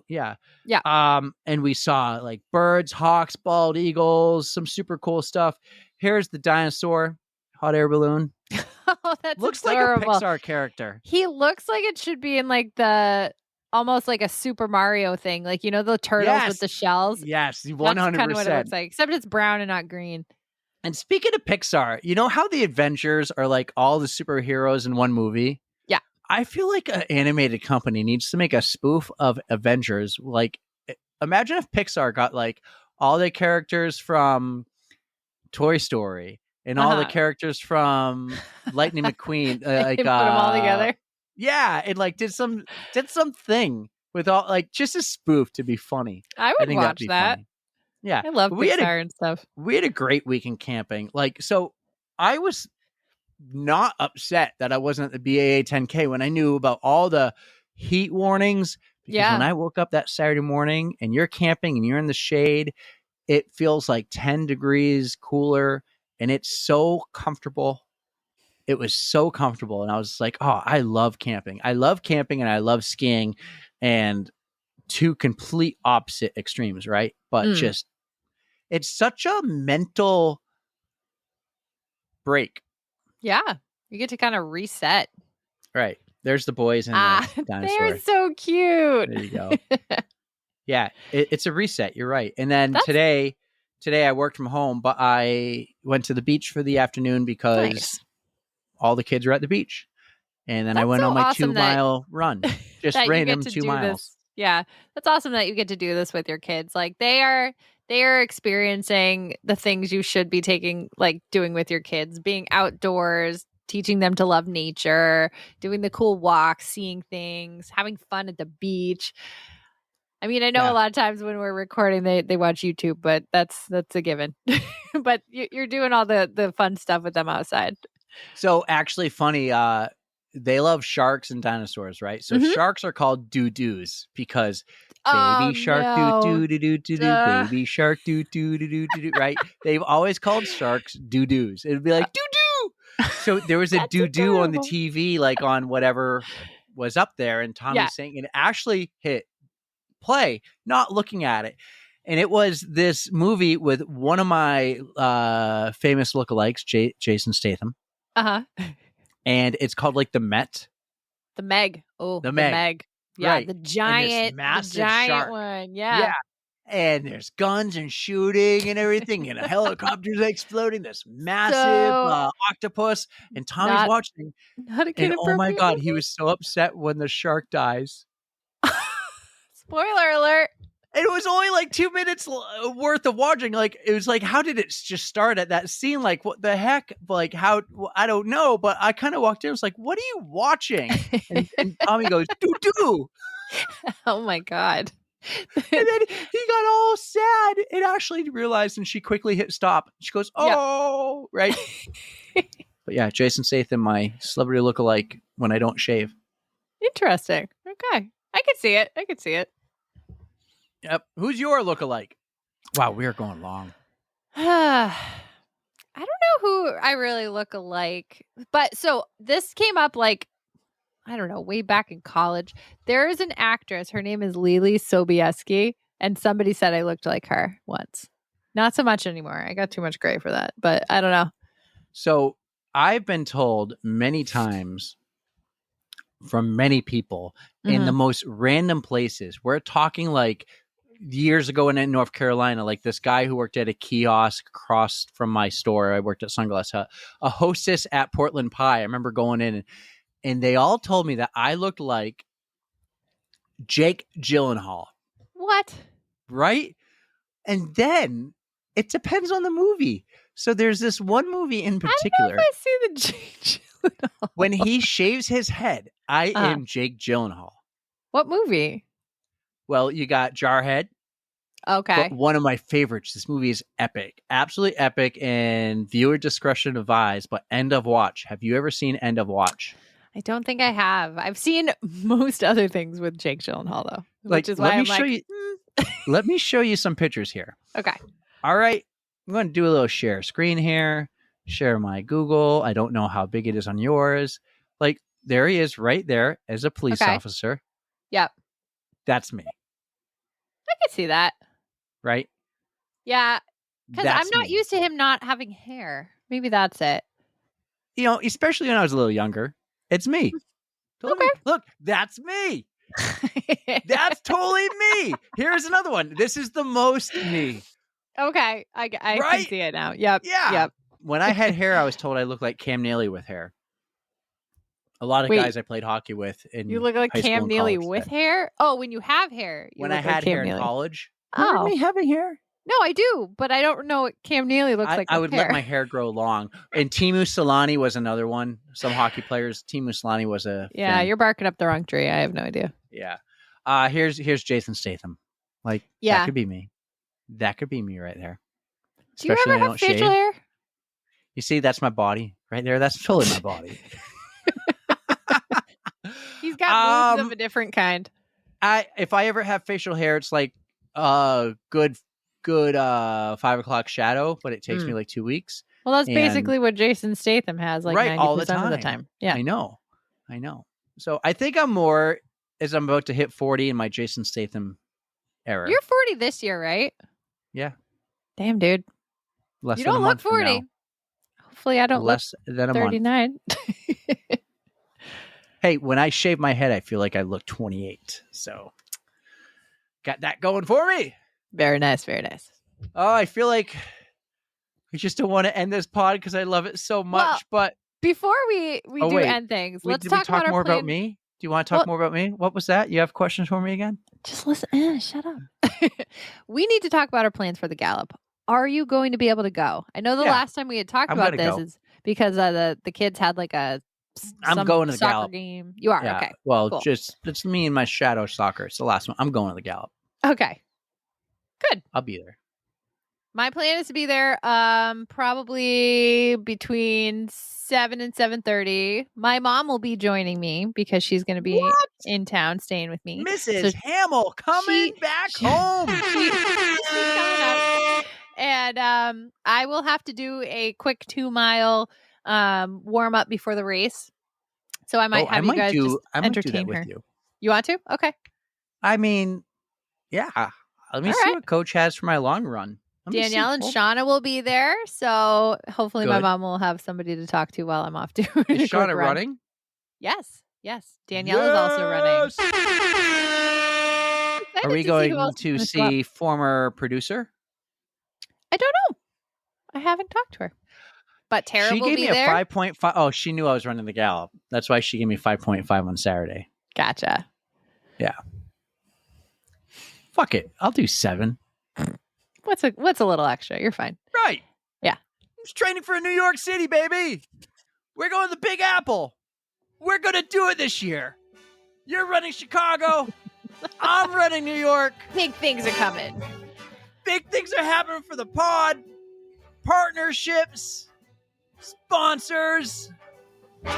Yeah. And we saw like birds, hawks, bald eagles, some super cool stuff. Here's the dinosaur hot air balloon. Oh, that's looks adorable. like a Pixar character. He looks like it should be in like almost like a Super Mario thing. Like, the turtles with the shells. Yes, 100%. That's kind of what it looks like, except it's brown and not green. And speaking of Pixar, you know how the Avengers are like all the superheroes in one movie? Yeah. I feel like an animated company needs to make a spoof of Avengers. Like, imagine if Pixar got like all the characters from Toy Story and all the characters from Lightning McQueen. Like, put them all together. Yeah, and like did something with all like just a spoof to be funny. I would watch that. Funny. Yeah. I love Pixar and stuff. We had a great weekend camping. Like, so I was not upset that I wasn't at the BAA 10K when I knew about all the heat warnings. Because when I woke up that Saturday morning and you're camping and you're in the shade, it feels like 10 degrees cooler and it's so comfortable. It was so comfortable. And I was like, oh, I love camping. I love camping and I love skiing. And 2 complete opposite extremes, right? But just, it's such a mental break. Yeah. You get to kind of reset. Right. There's the boys and the dinosaur. They're so cute. There you go. Yeah. It's a reset. You're right. And then today I worked from home, but I went to the beach for the afternoon because all the kids were at the beach. And then I went on my 2-mile run. Just random 2 miles. Yeah. That's awesome that you get to do this with your kids. Like they are experiencing the things you should be doing with your kids, being outdoors, teaching them to love nature, doing the cool walks, seeing things, having fun at the beach. I mean, I know a lot of times when we're recording, they watch YouTube, but that's a given. But you're doing all the fun stuff with them outside. So actually funny, they love sharks and dinosaurs, right? So sharks are called doo-doos because baby shark doo-doo-doo-doo-doo-doo, baby shark doo-doo-doo-doo-doo, right? They've always called sharks doo-doos. It'd be like doo-doo! So there was a doo-doo on the TV, like on whatever was up there, and Tommy's saying, and it actually hit play, not looking at it. And it was this movie with one of my famous lookalikes, Jason Statham. Uh-huh. And it's called like The Met. The Meg. Oh, The Meg. Yeah, right? the And this giant massive shark. one. Yeah. Yeah. And there's guns and shooting and everything, and a helicopter's exploding. This massive So octopus, and Tommy's not watching. not a And kid oh my appropriate God, movie. he was so upset when the shark dies. Spoiler alert. And it was only like 2 minutes worth of watching. Like, it was like, how did it just start at that scene? Like, what the heck? Like, how? I don't know. But I kind of walked in. I was like, what are you watching? And Tommy goes, doo-doo. Oh my God. And then he got all sad and Ashley realized, and she quickly hit stop. She goes, oh, right. But yeah, Jason Statham, my celebrity lookalike when I don't shave. Interesting. Okay. I could see it. Yep. Who's your lookalike? Wow, we are going long. I don't know who I really look alike, but so this came up like, I don't know, way back in college. There is an actress. Her name is Lily Sobieski, and somebody said I looked like her once. Not so much anymore. I got too much gray for that, but I don't know. So I've been told many times from many people in the most random places. We're talking like years ago in North Carolina, like this guy who worked at a kiosk across from my store. I worked at Sunglass Hut, a hostess at Portland Pie. I remember going in and they all told me that I looked like Jake Gyllenhaal. What? Right? And then it depends on the movie. So there's this one movie in particular. I don't know if I see the Jake Gyllenhaal. When he shaves his head, I am Jake Gyllenhaal. What movie? Well, you got Jarhead. Okay. But one of my favorites. This movie is epic. Absolutely epic, and viewer discretion advised, but End of Watch. Have you ever seen End of Watch? I don't think I have. I've seen most other things with Jake Gyllenhaal, though. Which is why I'm like, let me show you some pictures here. Okay. All right. I'm going to do a little share screen here. Share my Google. I don't know how big it is on yours. Like, there he is right there as a police officer. Yep. That's me. I can see that. Right? Yeah. Because I'm not used to him not having hair. Maybe that's it. You know, especially when I was a little younger. It's me. Totally. Okay. Look, that's me. That's totally me. Here's another one. This is the most me. Okay. I can see it now. Yep. Yeah. Yep. When I had hair, I was told I looked like Cam Neely with hair. A lot of guys I played hockey with in You look like high school Cam and Neely college with did. hair? Oh, when you have hair. When I had hair in college. Oh. Me having hair? No, I do, but I don't know what Cam Neely looks like. I would let my hair grow long. And Timu Solani was another one. Some hockey players. Timu Solani was a Yeah, thing. you're barking up the wrong tree. I have no idea. Yeah. Here's Jason Statham. Like, that could be me. That could be me right there. Do you Especially ever when I have don't facial shave. hair? You see, that's my body right there. That's totally my body. He's got moves of a different kind. If I ever have facial hair, it's like good 5 o'clock shadow, but it takes me like 2 weeks. Well, that's basically what Jason Statham has, like 90% all of the time. Yeah, I know. So I think I'm more as I'm about to hit 40 in my Jason Statham era. You're 40 this year, right? Yeah. Damn, dude. Less You than don't a look month from 40. now. Hopefully, I don't Less look than a month. 39. Hey, when I shave my head, I feel like I look 28. So got that going for me. Very nice. Very nice. Oh, I feel like I just don't want to end this pod because I love it so much. Well, but before we end things, let's did talk we talk about more our plan. about me. Do you want to talk more about me? What was that? You have questions for me again? Just listen. Shut up. We need to talk about our plans for the Gallop. Are you going to be able to go? I know the last time we had talked about this is because the kids had like I'm going to the soccer Gallop game. You are? Okay. Well, cool. it's me and my shadow soccer. It's the last one. I'm going to the Gallop. Okay. Good. I'll be there. My plan is to be there probably between 7 and 7:30. My mom will be joining me because she's going to be in town staying with me. Mrs. Hamill coming back home. She's coming up. And I will have to do a quick 2-mile warm up before the race. So I might have you guys just entertain her. With you. You want to? Okay. I mean, yeah. Let me see what Coach has for my long run. Danielle and Shauna will be there, so hopefully my mom will have somebody to talk to while I'm off doing. Is Shauna running? Yes. Yes, Danielle is also running. Are we going to see former producer? I don't know. I haven't talked to her. But Tara She will gave be me a there. 5.5. Oh, she knew I was running the Gallop. That's why she gave me 5.5 on Saturday. Gotcha. Yeah. Fuck it. I'll do 7. What's a little extra? You're fine. Right. Yeah. I'm just training for New York City, baby. We're going to the Big Apple. We're going to do it this year. You're running Chicago. I'm running New York. Big things are coming. Big things are happening for the pod. Partnerships. Sponsors.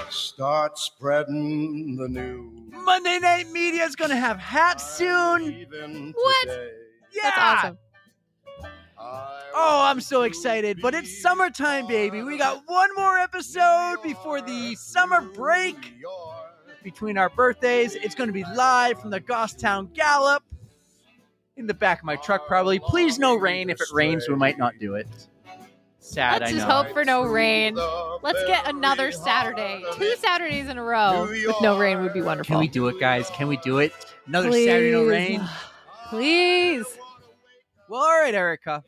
Start spreading the news. Monday Night Media is going to have hats soon. What? Yeah. That's awesome. Oh, I'm so excited. But it's summertime, baby. We got one more episode before the summer break. Between our birthdays, it's going to be live from the Goffstown Gallop. In the back of my truck, probably. Please no rain. If it rains, we might not do it. Sad, Let's I know. just hope for no rain. Let's get another Saturday. 2 Saturdays in a row with no rain would be wonderful. Can we do it, guys? Can we do it? Another Please. Saturday, no rain? Please. Well, all right, Erika.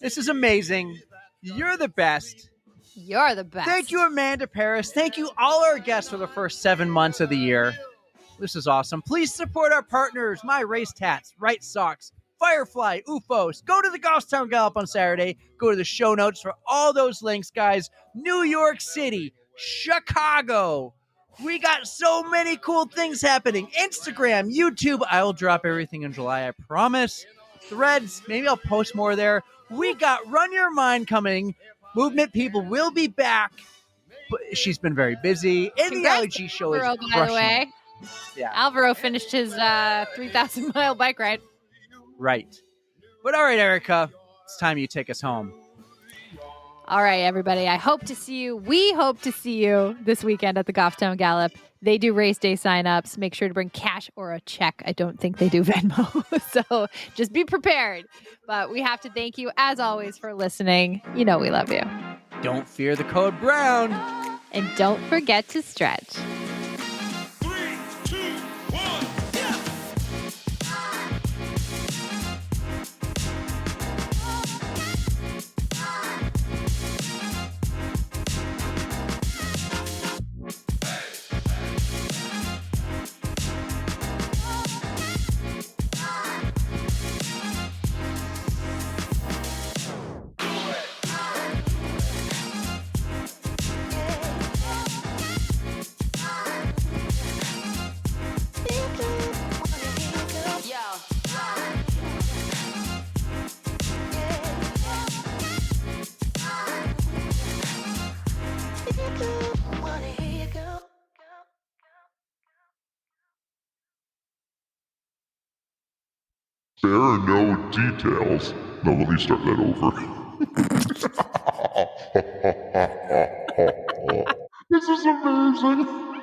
This is amazing. You're the best. You're the best. Thank you, Amanda Perras. Thank you, all our guests for the first 7 months of the year. This is awesome. Please support our partners, My Race Tats, Right Socks, Firefly, UFOs. Go to the Goffstown Gallop on Saturday. Go to the show notes for all those links, guys. New York City, Chicago. We got so many cool things happening. Instagram, YouTube. I will drop everything in July, I promise. Threads, maybe I'll post more there. We got Run Your Mind coming. Movement People will be back. But she's been very busy. And the LG show is Alvaro, crushing. by the way. Yeah. Alvaro finished his 3,000-mile bike ride. Right. But all right, Erika, it's time you take us home. All right, everybody. We hope to see you this weekend at the Goffstown Gallop. They do race day signups. Make sure to bring cash or a check. I don't think they do Venmo. So just be prepared. But we have to thank you, as always, for listening. You know we love you. Don't fear the code brown. And don't forget to stretch. There are no details. No, let me start that over. This is amazing.